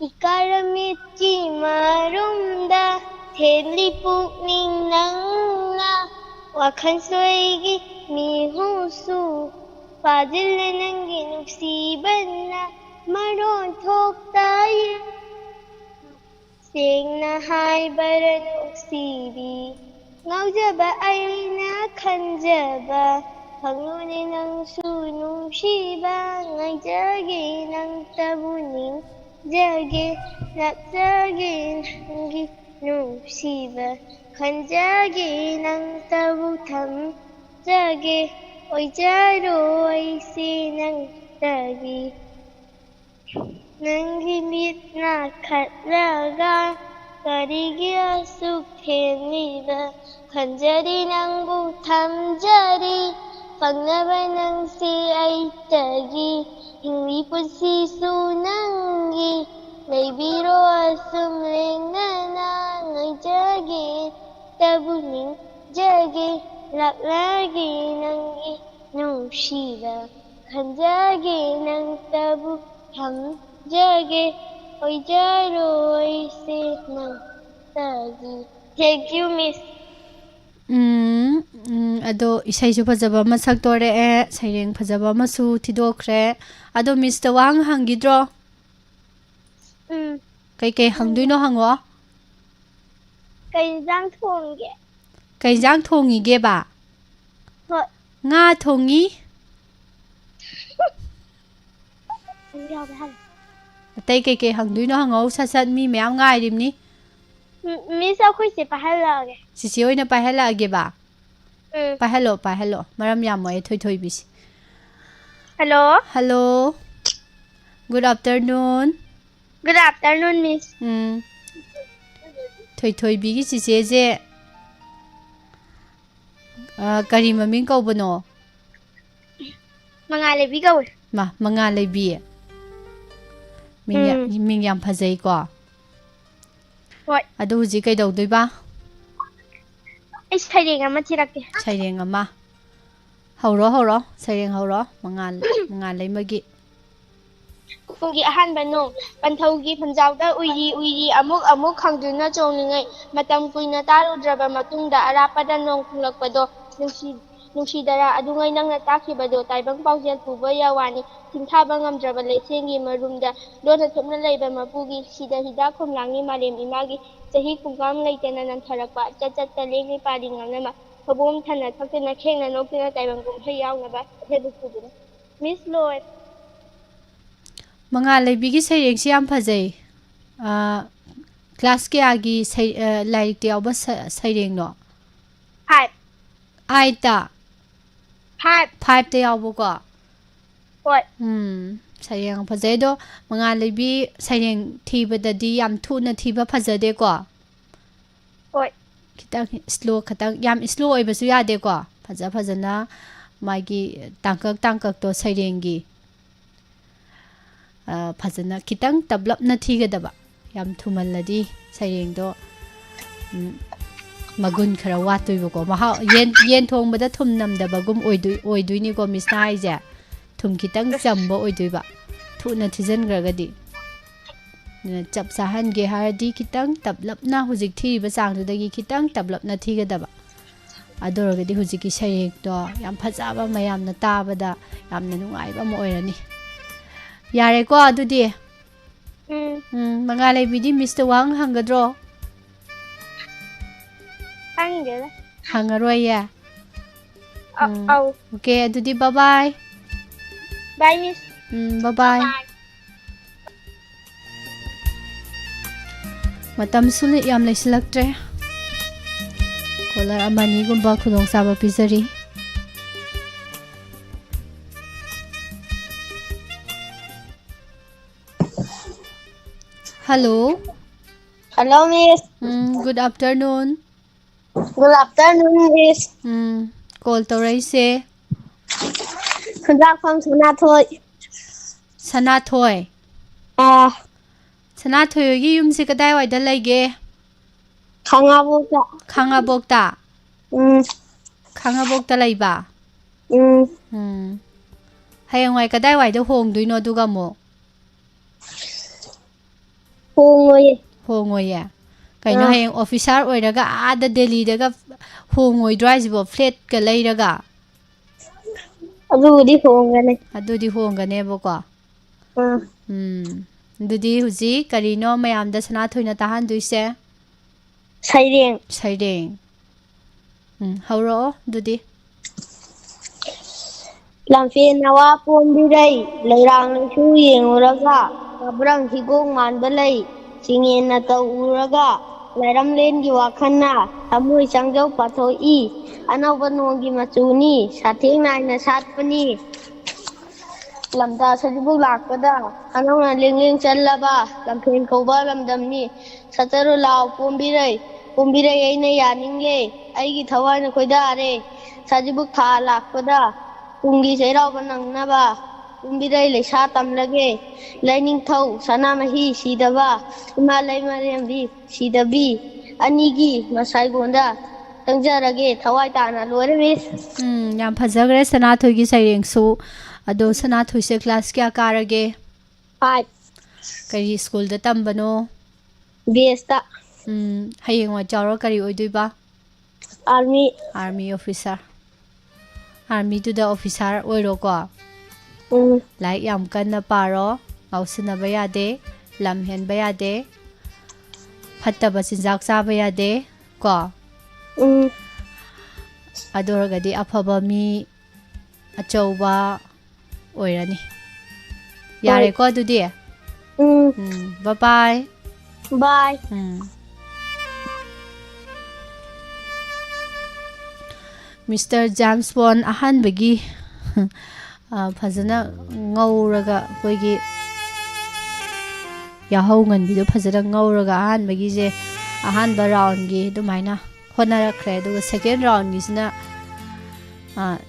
Ikarami chi marumda theli pukning nangla wakhan soigi mi husu fadil nangi nuksibanna maron thoktai sengna hai baran uksibi ngaujaba aina khanjaba phanguni nang su nungsiba ngaijage nang tabuning jage nakjage nangi nungsiba khanjage nang tabu tham jage oi jaro oi se nang ꯇꯒꯤ ꯅꯪꯒꯤ ꯃꯤꯠꯅ ꯈꯠꯂꯒ ꯀꯔꯤꯒꯤ ꯑꯁꯨꯛ ꯊꯦꯡꯂꯤꯕ ꯈꯟꯖꯔꯤ ꯅꯪꯕꯨ ꯊꯝꯖꯔꯤ ꯐꯪꯅꯕ ꯅꯪꯁꯤ ꯑꯩꯇꯒꯤ ꯍꯤꯡꯂꯤ ꯄꯨꯟꯁꯤꯁꯨ ꯅꯪꯒꯤ ꯂꯩꯕꯤꯔꯣ ꯑꯁꯨꯝ ꯂꯦꯡꯗꯅ ꯉꯥꯏꯖꯒꯦ ꯇꯕꯨ ꯅꯤꯡꯖꯒꯦ ꯂꯥꯛꯂꯒꯦ ꯅꯪꯒꯤ ꯅꯨꯡꯁꯤꯕ ꯈꯟꯖꯒꯦ ꯅꯪꯇꯕꯨ ꯊꯝꯖꯒꯦ ꯑꯣꯏꯖꯔꯣꯏꯁꯦ ꯅꯪꯇꯒꯤ. Thank you, Miss. ꯑꯗꯣ ꯏꯁꯩꯁꯨ ꯐꯖꯕ ꯑꯃ ꯁꯛꯇꯣꯔꯛꯑꯦ ꯁꯩꯔꯦꯡ ꯐꯖꯕ ꯑꯃꯁꯨ ꯊꯤꯗꯣꯛꯈ꯭ꯔꯦ ꯑꯗꯣ ꯃꯤꯁꯇ ꯋꯥꯍꯪ ꯍꯪꯈꯤꯗ꯭ꯔꯣ ꯀꯩꯀꯩ ꯍꯪꯗꯣꯏꯅꯣ ꯍꯪꯉꯣ ꯀꯩ ꯏꯟꯖꯥꯡ ꯊꯣꯡꯒꯦ ꯀꯩ ꯏꯟꯖꯥꯡ ꯊꯣꯡꯉꯤꯒꯦꯕ ꯍꯣꯏ ꯉꯥ ꯊꯣꯡꯉꯤ ꯑꯇꯩ ꯀꯩꯀꯩ ꯍꯪꯗꯣꯏꯅꯣ ꯍꯪꯉꯧ ꯁꯠ ꯁꯠ ꯃꯤ ꯃꯌꯥꯝ ꯉꯥꯏꯔꯤꯕꯅꯤ ꯃꯤꯁ ꯑꯩꯈꯣꯏꯁꯦ ꯄꯥꯏꯍꯜꯂꯛꯑꯒꯦ ꯆꯤꯆꯦ ꯑꯣꯏꯅ ꯄꯥꯏꯍꯜꯂꯛꯑꯒꯦꯕ ꯄꯥꯏꯍꯜꯂꯣ ꯄꯥꯏꯍꯜꯂꯣ ꯃꯔꯝ ꯌꯥꯝꯃꯣꯏ ꯊꯣꯏꯊꯣꯏꯕꯤꯁꯤ hello hello good afternoon good afternoon miss ꯊꯣꯏꯊꯣꯏꯕꯤꯒꯤ ꯆꯤꯆꯦꯁꯦ ꯀꯔꯤ ꯃꯃꯤꯡ ꯀꯧꯕꯅꯣ ꯃꯉꯥꯜꯂꯩꯕꯤ ꯀꯧꯋꯦ ꯃꯉꯥꯜꯂꯩꯕꯤ ꯃꯤꯡ ꯌꯥꯝ ꯐꯖꯩꯀꯣ ꯍꯣꯏ ꯑꯗꯨ ꯍꯧꯖꯤꯛ ꯀꯩꯗꯧꯗꯣꯏꯕ ꯑꯩ ꯁꯩꯔꯦꯡ ꯑꯃ ꯊꯤꯔꯛꯀꯦ ꯁꯩꯔꯦꯡ ꯑꯃ ꯍꯧꯔꯣ ꯁꯩꯔꯦꯡ ꯍꯧꯔꯣ ꯃꯉꯥꯜꯂꯩꯃꯒꯤ ꯄꯨꯡꯒꯤ ꯑꯍꯥꯟꯕ ꯅꯣꯡ ꯄꯟꯊꯧꯒꯤ ꯐꯝꯖꯥꯎꯗ ꯎꯏꯔꯤ ꯎꯏꯔꯤ ꯑꯃꯨꯛ ꯈꯪꯗꯨꯅ ꯆꯣꯡꯂꯤꯉꯩ ꯃꯇꯝ ꯀꯨꯏꯅ ꯇꯥꯔꯨꯗ꯭ꯔꯕ ꯃꯇꯨꯡꯗ ꯑꯔꯥꯞꯄꯗ ꯅꯣꯡ ꯈꯨꯡꯂꯛꯄꯗꯣ ꯅꯨꯡꯁꯤꯗꯔꯥ ꯑꯗꯨꯉꯩ ꯅꯪꯅ ꯇꯥꯈꯤꯕꯗꯣ ꯇꯥꯏꯕꯪ ꯄꯥꯎꯖꯦꯜ ꯄꯨꯕ ꯌꯥꯋꯥꯅꯤ ꯁꯤꯡꯊꯥꯕ ꯉꯝꯗ꯭ꯔꯕ ꯂꯩꯆꯦꯟꯒꯤ ꯃꯔꯨꯝꯗ ꯂꯣꯟꯅ ꯊꯨꯞꯅ ꯂꯩꯕ ꯃꯄꯨꯒꯤ ꯁꯤꯗ ꯍꯤꯗꯥꯛ ꯈꯣꯝꯂꯥꯡꯅꯤ ꯃꯥꯂꯦꯝ ꯏꯃꯥꯒꯤ ꯆꯍꯤ ꯀꯨꯡꯀꯥꯝ ꯂꯩꯇꯅ ꯅꯟꯊꯔꯛꯄ ꯆꯠꯇ ꯂꯦꯡꯉꯤ ꯄꯥꯔꯤ ꯉꯥꯡꯅꯕ ꯈꯕꯣꯝ ꯊꯟꯅ ꯊꯛꯇꯨꯅ ꯈꯦꯡꯅ ꯅꯣꯛꯇꯨꯅ ꯇꯥꯏꯕꯪ ꯀꯨꯝꯍꯩ ꯌꯥꯎꯅꯕ ꯏꯊꯦꯕꯨ ꯄꯨꯗꯨꯅ ꯃꯤꯁ ꯂꯣꯏ ꯃꯉꯥꯜꯂꯩꯕꯤꯒꯤ ꯁꯩꯔꯦꯡꯁꯤ ꯌꯥꯝ ꯐꯖꯩ ꯀ꯭ꯂꯥꯁ ꯀꯌꯥꯒꯤ ꯂꯥꯏꯔꯤꯛꯇ ꯌꯥꯎꯕ ꯁꯩꯔꯦꯡꯅꯣ 5 8ꯇ 5 5ꯇ ꯌꯥꯎꯕꯀꯣ ꯍꯣꯏ ꯁꯩꯔꯦꯡ ꯐꯖꯩ ꯑꯗꯣ ꯃꯉꯥꯜꯂꯩꯕꯤ ꯁꯩꯔꯦꯡ ꯊꯤꯕꯗꯗꯤ ꯌꯥꯝ ꯊꯨꯅ ꯊꯤꯕ ꯐꯖꯗꯦꯀꯣ ꯍꯣꯏ ꯈꯤꯇꯪ ꯈꯤꯇꯪ ꯌꯥꯝ ꯏꯁꯂꯣ ꯑꯣꯏꯕꯁꯨ ꯌꯥꯗꯦꯀꯣ ꯐꯖꯅ ꯃꯥꯒꯤ ꯇꯥꯡꯀꯛꯇꯣ ꯁꯩꯔꯦꯡꯒꯤ ꯐꯖꯅ ꯈꯤꯇꯪ ꯇꯞꯂꯞꯅ ꯊꯤꯒꯗꯕ ꯌꯥꯝ ꯊꯨꯃꯜꯂꯗꯤ ꯁꯩꯔꯦꯡꯗꯣ ꯃꯒꯨꯟ ꯈꯔ ꯋꯥꯠꯇꯣꯏꯕꯀꯣ ꯃꯍꯥꯎ ꯌꯦꯟ ꯊꯣꯡꯕꯗ ꯊꯨꯝ ꯅꯝꯗꯕꯒꯨꯝ ꯑꯣꯏꯗꯣꯏꯅꯤꯀꯣ ꯃꯤꯁꯅ ꯍꯥꯏꯁꯦ ꯊꯨꯝ khitang ꯆꯝꯕ ꯑꯣꯏꯗꯣꯏꯕ ꯊꯨꯅ ꯊꯤꯖꯤꯟꯈ꯭ꯔꯒꯗꯤ ꯆꯞ ꯆꯥꯍꯟꯒꯦ ꯍꯥꯏꯔꯗꯤ khitang ꯇꯞꯂꯞꯅ ꯍꯧꯖꯤꯛ ꯊꯤꯔꯤꯕ ꯆꯥꯡꯗꯨꯗꯒꯤ khitang ꯇꯞꯂꯞꯅ ꯊꯤꯒꯗꯕ ꯑꯗꯨ ꯑꯣꯏꯔꯒꯗꯤ ꯍꯧꯖꯤꯛꯀꯤ ꯁꯩꯔꯦꯡꯗꯣ ꯌꯥꯝ ꯐꯖꯕ ꯃꯌꯥꯝꯅ ꯇꯥꯕꯗ ꯌꯥꯝꯅ ꯅꯨꯡꯉꯥꯏꯕ ꯑꯃ ꯑꯣꯏꯔꯅꯤ ꯌꯥꯔꯦꯀꯣ ꯑꯗꯨꯗꯤ ꯃꯉꯥꯜꯂꯩꯕꯤꯗꯤ ꯃꯤꯁꯇ ꯋꯥꯍꯪ ꯍꯪꯒꯗ꯭ꯔꯣ ꯍꯪꯒꯦꯗ ꯍꯪꯉꯔꯣꯏꯌꯦ ꯑꯧ ꯑꯣꯀꯦ ꯑꯗꯨꯗꯤ ꯕꯥꯏ ꯕꯥꯏ ꯃꯤꯁ ꯕꯥꯏ ꯃꯇꯝꯁꯨ ꯌꯥꯝ ꯂꯩꯁꯤꯜꯂꯛꯇ꯭ꯔꯦ ꯀꯣꯂꯔ ꯑꯃꯅꯤꯒꯨꯝꯕ ꯈꯨꯗꯣꯡꯆꯥꯕ ꯄꯤꯖꯔꯤ Hello. Hello, Miss. Good afternoon. Good afternoon, Miss. Call tawraise. Khunjak from Sanathoi. Sanathoi. Sanathoi gi yumsi kadai waida laige? Khangabokta. Khangabokta. Khangabokta laiba. Hayangwai kadai waida hongduino aduga mo? Hongoye. Kaino hayang officer oiraga aada Delhi daga hongoidro haisibo flat ka leiraga. Adudi honganeboko. Adudi huji karino mayamda Sanathoina tahanduise? Saireng. Hauro dudi. Lamfen nawa pombirai leirang lesu yenguraga kabrang higong manbalai singen na tauraga lairam lengi wakhanna amui changjau pathoi anauba nongi machuni satheng naina satpani ꯂꯝꯇꯥ ꯁꯖꯤꯕꯨ ꯂꯥꯛꯄꯗ ꯑꯅꯧꯅ ꯂꯦꯡ ꯆꯜꯂꯕ ꯂꯝꯐꯦꯟ ꯀꯧꯕ ꯂꯝꯗꯝꯅꯤ ꯁꯇꯔꯨ ꯂꯥꯎ ꯄꯣꯝꯕꯤꯔꯩ ꯄꯣꯝꯕꯤꯔꯩ ꯑꯩꯅ ꯌꯥꯅꯤꯡꯉꯦ ꯑꯩꯒꯤ ꯊꯋꯥꯏꯅ ꯈꯣꯏꯗꯥꯔꯦ ꯁꯖꯤꯕꯨ ꯊꯥ ꯂꯥꯛꯄꯗ ꯀꯨꯝꯒꯤ ꯆꯩꯔꯥꯎꯕ ꯅꯪꯅꯕ ꯄꯣꯝꯕꯤꯔꯩ ꯂꯩꯁꯥ ꯇꯝꯂꯒꯦ ꯂꯩꯅꯤꯡꯊꯧ ꯁꯅꯥꯃꯍꯤ ꯁꯤꯗꯕ ꯏꯃꯥ ꯂꯩꯃꯔꯦꯝꯕꯤ ꯁꯤꯗꯕꯤ ꯑꯅꯤꯒꯤ ꯃꯁꯥꯏꯒꯣꯟꯗ ꯆꯪꯖꯔꯒꯦ ꯊꯋꯥꯏ ꯇꯥꯅ ꯂꯣꯏꯔꯦ ꯃꯤꯁ ꯌꯥꯝ ꯐꯖꯈ꯭ꯔꯦ ꯁꯅꯥꯊꯣꯏꯒꯤ ꯁꯩꯔꯦꯡꯁꯨ ꯑꯗꯣ ꯁꯅꯥꯊꯣꯏꯁꯦ ꯀ꯭ꯂꯥꯁ ꯀꯌꯥ ꯀꯥꯔꯒꯦ 5 ꯀꯔꯤ ꯁ꯭ꯀꯨꯜꯗ ꯇꯝꯕꯅꯣ ꯕꯦꯁꯇ ꯍꯌꯦꯡꯋꯥꯏ ꯆꯥꯎꯔ ꯀꯔꯤ ꯑꯣꯏꯗꯣꯏꯕ ꯑꯥꯔꯃꯤ ꯑꯥꯔꯃꯤ ꯑꯣꯐꯤꯁꯥꯔ ꯑꯥꯔꯃꯤꯗꯨꯗ ꯑꯣꯐꯤꯁꯥꯔ ꯑꯣꯏꯔꯣꯀꯣ ꯂꯥꯏꯔꯤꯛ ꯌꯥꯝ ꯀꯟꯅ ꯄꯥꯔꯣ ꯉꯥꯎꯁꯤꯟꯅꯕ ꯌꯥꯗꯦ ꯂꯝ ꯍꯦꯟꯕ ꯌꯥꯗꯦ ꯐꯠꯇꯕ ꯆꯤꯟꯖꯥꯛ ꯆꯥꯕ ꯌꯥꯗꯦ ꯀꯣ ꯑꯗꯨ ꯑꯣꯏꯔꯒꯗꯤ ꯑꯐꯕ ꯃꯤ ꯑꯆꯧꯕ ꯑꯣꯏꯔꯅꯤ ꯌꯥꯔꯦꯀꯣ ꯑꯗꯨꯗꯤ ꯕꯥꯏ ꯕꯥꯏ ꯃꯤꯁꯇꯔ ꯖꯦꯝꯁ ꯕꯣꯟ ꯑꯍꯥꯟꯕꯒꯤ ꯐꯖꯅ ꯉꯧꯔꯒ ꯑꯩꯈꯣꯏꯒꯤ ꯌꯥꯍꯧ ꯉꯟꯕꯤꯗꯣ ꯐꯖꯅ ꯉꯧꯔꯒ ꯑꯍꯥꯟꯕꯒꯤꯁꯦ ꯑꯍꯥꯟꯕ ꯔꯥꯎꯟꯒꯤ ꯑꯗꯨꯃꯥꯏꯅ ꯍꯣꯠꯅꯔꯛꯈ꯭ꯔꯦ ꯑꯗꯨꯒ ꯁꯦꯀꯦꯟ ꯔꯥꯎꯟꯒꯤꯁꯤꯅ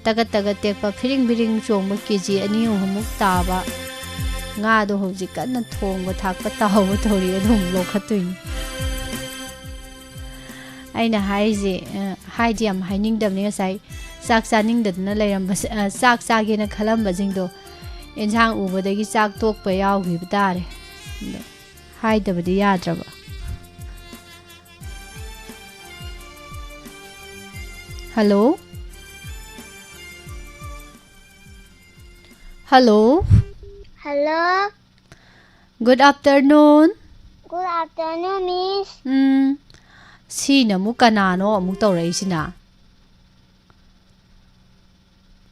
ꯇꯒꯠ ꯇꯒꯠ ꯇꯦꯛꯄ ꯐꯤꯔꯤꯡ ꯐꯤꯔꯤꯡ ꯆꯣꯡꯕ KG 2-3 ꯇꯥꯕ ꯉꯥꯗꯣ ꯍꯧꯖꯤꯛ ꯀꯟꯅ ꯊꯣꯡꯕ ꯊꯥꯛꯄ ꯇꯥꯎꯕ ꯇꯧꯔꯤ ꯑꯗꯨꯝ ꯂꯧꯈꯠꯇꯣꯏꯅꯤ ꯑꯩꯅ ꯍꯥꯏꯔꯤꯁꯦ ꯍꯥꯏꯗꯤ ꯌꯥꯝ ꯍꯥꯏꯅꯤꯡꯗꯕꯅꯤ ꯉꯁꯥꯏ ꯆꯥꯛ ꯆꯥꯅꯤꯡꯗꯗꯅ ꯂꯩꯔꯝꯕ ꯆꯥꯛ ꯆꯥꯒꯦꯅ ꯈꯜꯂꯝꯕꯁꯤꯡꯗꯣ ꯑꯦꯟꯁꯥꯡ ꯎꯕꯗꯒꯤ ꯆꯥꯛ ꯇꯣꯛꯄ ꯌꯥꯎꯈꯤꯕ ꯇꯥꯔꯦ ꯑꯗꯣ ꯍꯥꯏꯗꯕꯗꯤ ꯌꯥꯗ꯭ꯔꯕ Hello? Hello? Hello? Good afternoon. Good afternoon, Miss. Sina mu kanano amuk tawraisina.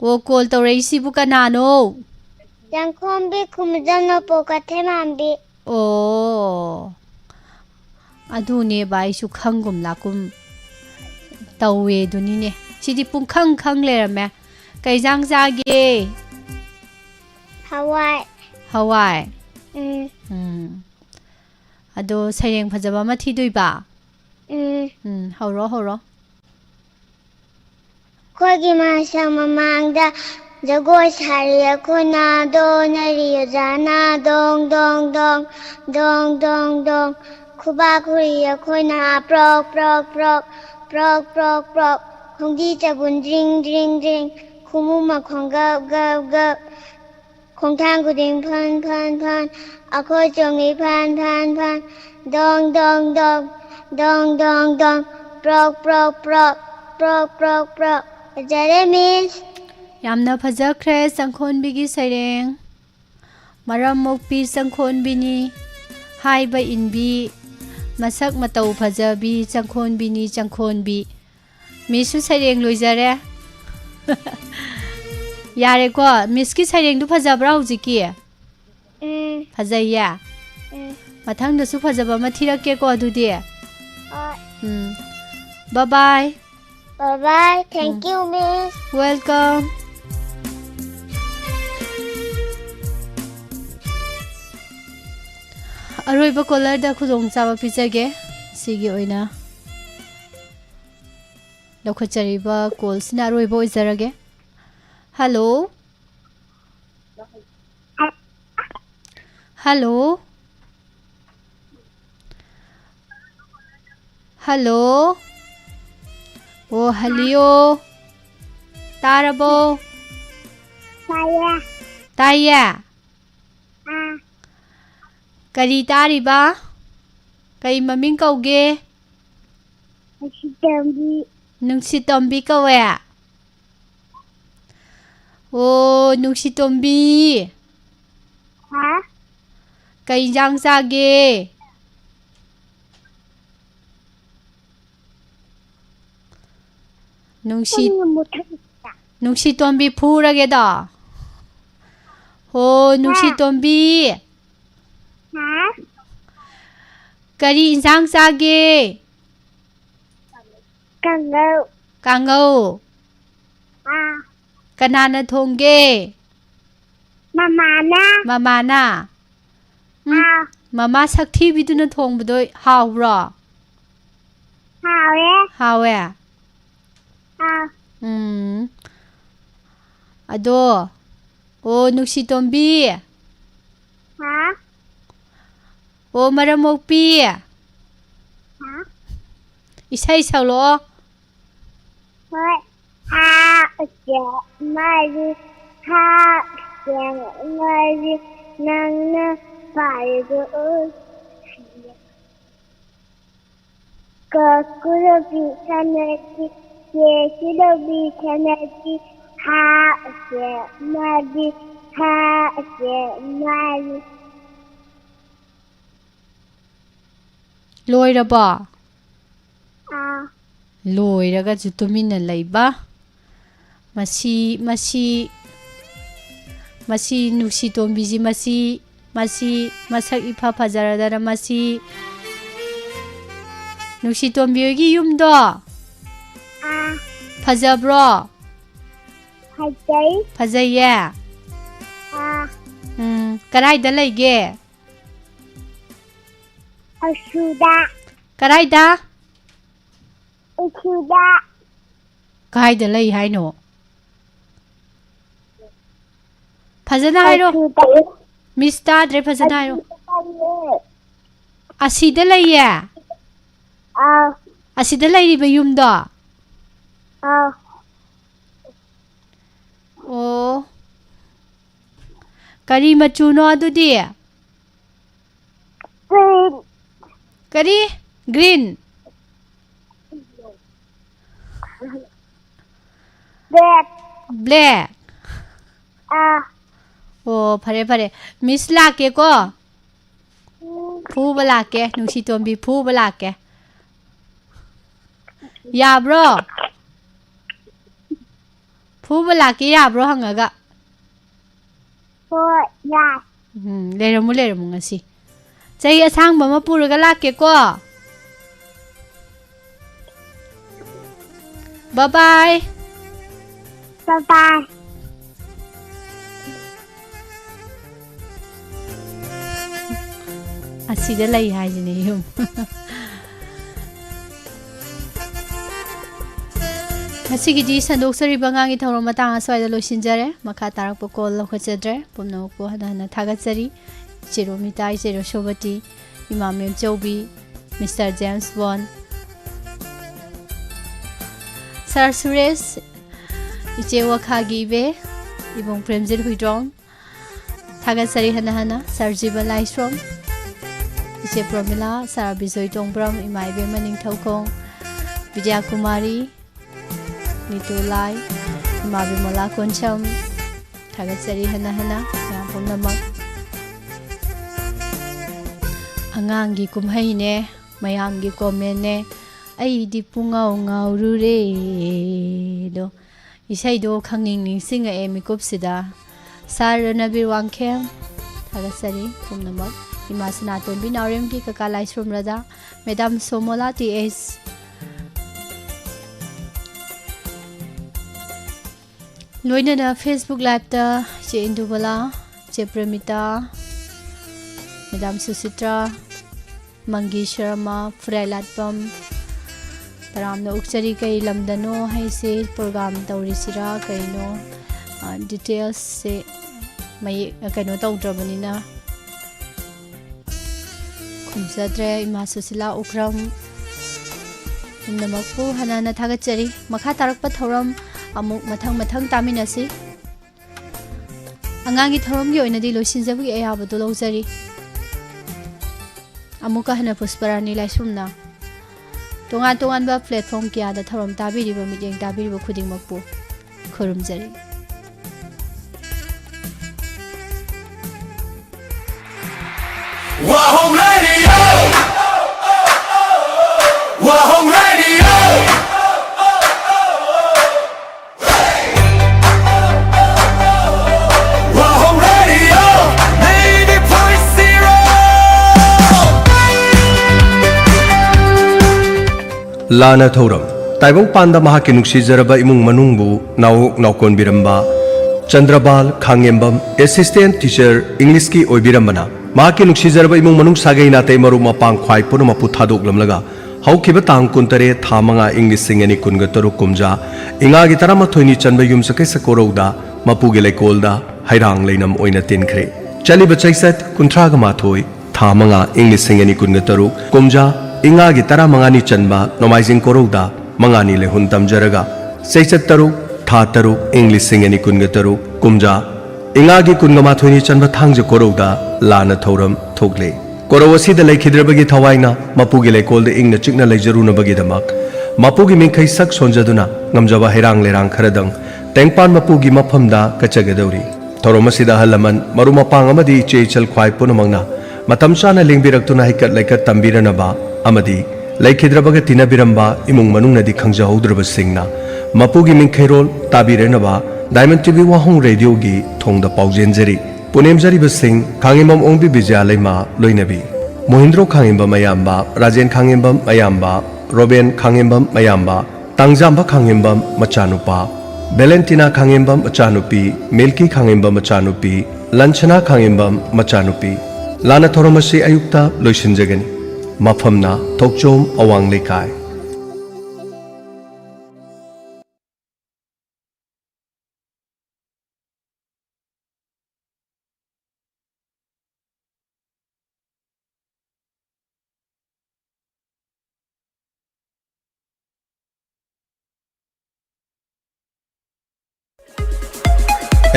O call tawraisibu kanano. Jangkombi kumjano pokate mambi. Oh. Adune bai su khangum lakum tawwe dunine. Sidi pung khang lerame. Kai jang jage. Hawaii. Hawaii. Ado sayeng phajaba ama thiduiba. Horo. Khogi masa mamangda jagoi sari akhona donari jana dong dong dong dong dong dong khuba khuri akhona prok prok prok prok prok prok khongdi chabun dring dring dring khumu ma khonga gap gap khongthang guding phan phan phan akhoi chongi phan phan phan dong dong dong dong dong dong prok prok prok prok prok prok Jare Miss Yamna phajakre sangkhonbigi saireng maram mokpi sangkhonbini haiba inbi masak matau phajabi sangkhonbini sangkhonbi misu saireng loijare yare ko miss ki saireng du phajabra hujiki phajaiya mathang da su phajaba ma thirakke ko adudi bye bye Bye-bye. Thank you, Miss. Welcome. Aroiba caller da khudong chaba pijage sigi oina lokhachariba call sina aroiba oizarage. Hello. Hello. Hello. Oh, hello. Tarabo. Taya. Kari tariba? Kay maming kauge? Nungsitombi kawe. Oh, nungsitombi. Kay jang sage. Nungsitombi phurage da. Oh, nungsitombi. Kari insang sage. Kangau. Kanana thongge. Mamana. Mamana. Mama sakthi biduna thongbudo hawbro. Hawe. Hawe. Ado. Oh nuksi tombi. Ha. Oh maramokpi. Ha. Isai saulo. Hoi. Ha. Uje. Mari. Ha. Mari. Nang. Paigo. Kakura bi kanati. Yeshida bi kanati. Ha. Uje. Mari. Ha. Uje. Mari. Loiraba. Loiraga jutumina laiba. Masi nuksi tombiji masi masak ipa pajaradara masi nuksi tombiyogi yumdo. Pajabro. Hajai. Pajaye. Karaida laige. Asuda. Karaida. Asuda. Karaida lai haino. Fazana hairo. Mista dre fazana hairo. Asida laiye. Asida lairiba yumdo. Oh. Kari machuno adudi. Green. Kari green. Black. Black. Oh, pare. Miss lake ko. Fu balake. Nusi tombi fu balake. Ya bro. Fu balake ya bro hangaga. Hoi. Ya. Leramu ngasi. Cai asang bama puraga lake ko. Bye bye. Bye bye. Asida lai haijini yum. Masigidi sandok sariba ngangi thawram matang aswaida loisinjare makha tarakpa kol lokhachadre pumnaku hana thagatsari chiromita chiro shobati imamem chaubi Mr. James Bond Sir Suresh iche wakhagi be ibong premjir huidrong thagatsari hana Sarjiba Laisrom iche Pramila Sir Bijoy Tongbram imai be maning thawkong Vijaya Kumari Nitulai Mabi Mola Koncham Thagatsari hana yang pumnamak Angangi kumhai ne mayamgi komen ne ai di pungau ngauru re do isai do khanging ning singa e mikop sida sarana bir wangkhem Thagatsari pumnamak imasana tombi narem ki kakalai sumrada Madam Somola TS Loinana Facebook Live ta che Indubala che Premita Madam Susitra Mangi Sharma Frailatpam Taramna Ukchari kai lamdano hai se program taurisira kaino details se mai kaino tawdrabanina khumsadre ima Susila Ukram namakpu hanana thagatsari makha tarakpa thoram amuk mathang taminasi angangi thorom gi oinadi loisinjabugi ayabadu lawjari amuka hana pusparani laisumna tongan ba platform kya da thorom tabiriba midyeng tabiriba khudingmakpu khurumjari WAHONG Radio WAHONG Radio WAHONG Radio 90.0 Lana Thouram Taibong Panda Mahaki Nuksijaraba Imung Manungbu Nauk Naukon Biramba Chandrabal Khangembam assistant teacher English की ओइबिरमना माकी नुक्सिजरब इमुंग मनुंग सागै नाते मरु मपांग ख्वाइ पुनमपु थादोकलमलगा हौखिबा तांग कुंतरे था मंगा English सिंगनी कुनग तरु कुमजा इंगागी तरामथोइनी चनबा युमसकै सकौरौदा मपुगे लेकोलदा हैरांग लेनम ओइना तिनख्रे चलिबा चैसत कुंथ्राग माथोइ था मंगा English सिंगनी कुनग तरु कुमजा इंगागी तरामंगानी चनबा नोमाइजिंग कोरौदा मंगानी लेहुन तमजरगा चैसत तरु था तरु इंग्लिश सिंगनी कुनग तरु कुमजा इंगागी कुनग माथोइनी चनबा थांग कोरौदा लाना थौरम थोगले कोरोवसीद लेखिद्रबगी थवाइना मपुगी लेकोल दे इंगना चिकना लेजरुनबगी दमक मपुगी मिंखै सक सोंजदुना ngамजबा हैरांग लेरांग खरदंग टेंगपान मपुगी मफमदा कचगदौरी थौरमसीदा हलमन मरुमपांग अमदी चेचल ख्वाइ पुनमंगना मतम चाना लिंबिरक्तुना हिकत लेकत तंबिरनबा अमदी लेखिद्रबगा तिनबिरंबा इमुंग मनुंगनदी खंगजहौद्रबसिंगना मपुगी मिंखैरोल ताबिरनबा डायमंड टीवी वाहोंग रेडियो गी थोंगदा पाउजेंजरी पुनेमजरीबसिंग खांगेमम ओंबी विजयालयमा लोइनबी मोहिंद्रो खांगेमबम मयाम्बा राजेन खांगेमबम मयाम्बा रोबेन खांगेमबम मयाम्बा तांगजाम्बा खांगेमबम मचानुपा बेलेंटिना खांगेमबम मचानुपी मिल्की खांगेमबम मचानुपी लंचना खांगेमबम मचानुपी लाना थोरमसी अयुक्ता लोइसिनजगनी मफमना Thokchom Awang Leikai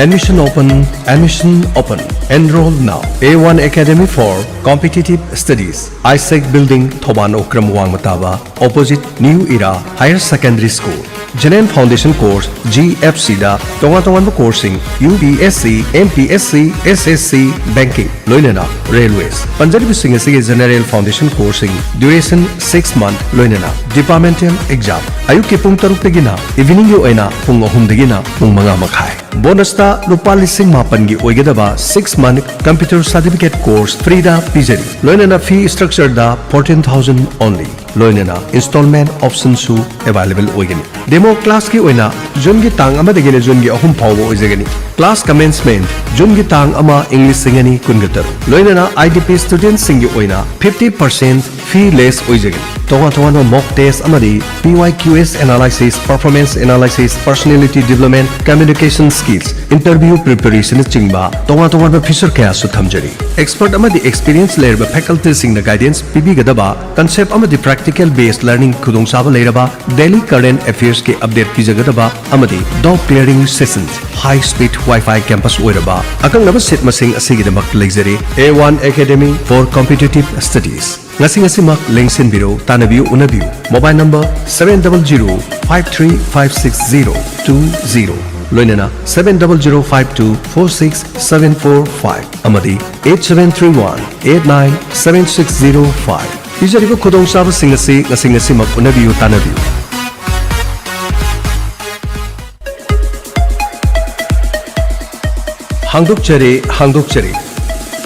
Admission open, admission open. Enroll now. A1 Academy for Competitive Studies. ISEC Building, Thoban Okram Wangmataba, opposite New Era Higher Secondary School. General Foundation Course, GFC da, Tonga coursing, UPSC, MPSC, SSC, Banking, Loinana, Railways. Punjabi Singh General Foundation coursing, duration 6 months, Loinana. Departmental exam. Ayuki pung taruk tegina, evening yu aina, pung ahum tegina, pung mga makai. Bonus ta rupa lising mapan gi oigedaba 6-month computer certificate course free da pizari. Loinana fee structure da 14,000 only. Loinana installment option su available oigani. Demo class ki oina June gi tang ama degine June gi ahum phawo oigani. Class commencement June gi tang ama English singani kungatar. Loinana IDP student singi oina 50% fee less oigani. Tonga mock test amadi PYQS analysis, performance analysis, personality development, communication skills, interview preparation chingba tonga feature kaya su thamjari. Expert amadi experience lerba faculty sing the guidance pibigadaba concept amadi practical based learning khudong saba leraba daily current affairs ke update pijagadaba amadi doubt clearing sessions, high speed Wi-Fi campus oiraba akang naba set masing asigidamak leizari A1 Academy for Competitive Studies. Ngasi mak lengsin biro tanabiu unabiu mobile number 70053560020 loinana 70052467445 amadi 8731897605 ijaribu khudong saba singasi ngasi mak unabiu tanabiu hangdokchare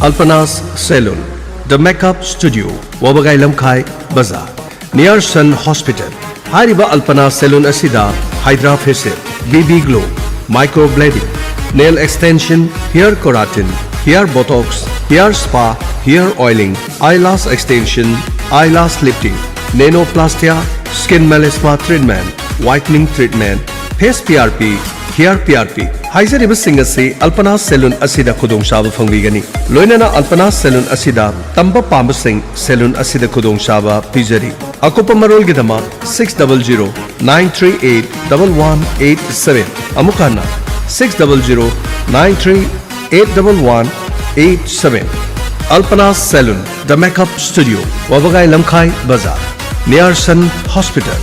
Alpanas Salon The Makeup Studio, Wabagai Lamkai Bazaar, near Sun Hospital. Hariba Alpana Salon Asida, Hydra Facial, BB Glow, Microblading, Nail Extension, Hair Keratin, Hair Botox, Hair Spa, Hair Oiling, Eyelash Extension, Eyelash Lifting, Nanoplastia, Skin Melasma Treatment, Whitening Treatment, Face PRP, Hair PRP. Haizariba Singasi Alpana Salon Asida Kudong Shaba Fangigani. Loinana Alpana Salon Asida Tamba Pamba Singh Salon Asida Kudong Shaba Pijari. Akopa Marol Gidama 600-938-1187. Amukana 600-938-1187. Alpana Salon The Makeup Studio, Wabagai Lamkai Bazaar, near Sun Hospital.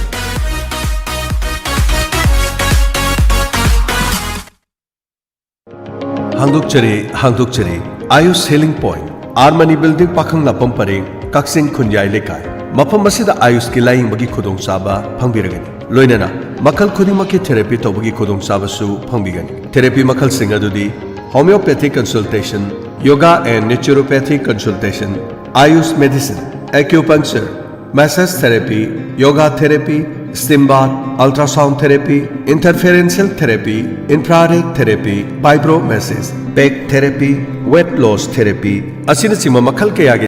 Hangdokchare Ayush Healing Point Armani Building Pakhang Lapam Pareng Kaksing Khunyai Lekai Mafam Masida Ayush ki laing bagi khudong saba phangbiragani loinana makal khudimaki therapy tobagi khudong saba su phangbigani therapy makal singadudi homeopathic consultation, yoga and naturopathic consultation, Ayush medicine, acupuncture, massage therapy, yoga therapy, steam bath, ultrasound therapy, interferential therapy, infrared therapy, फाइब्रोमेसिस, pack therapy, weight loss therapy, असिनचिमा मखल कयागी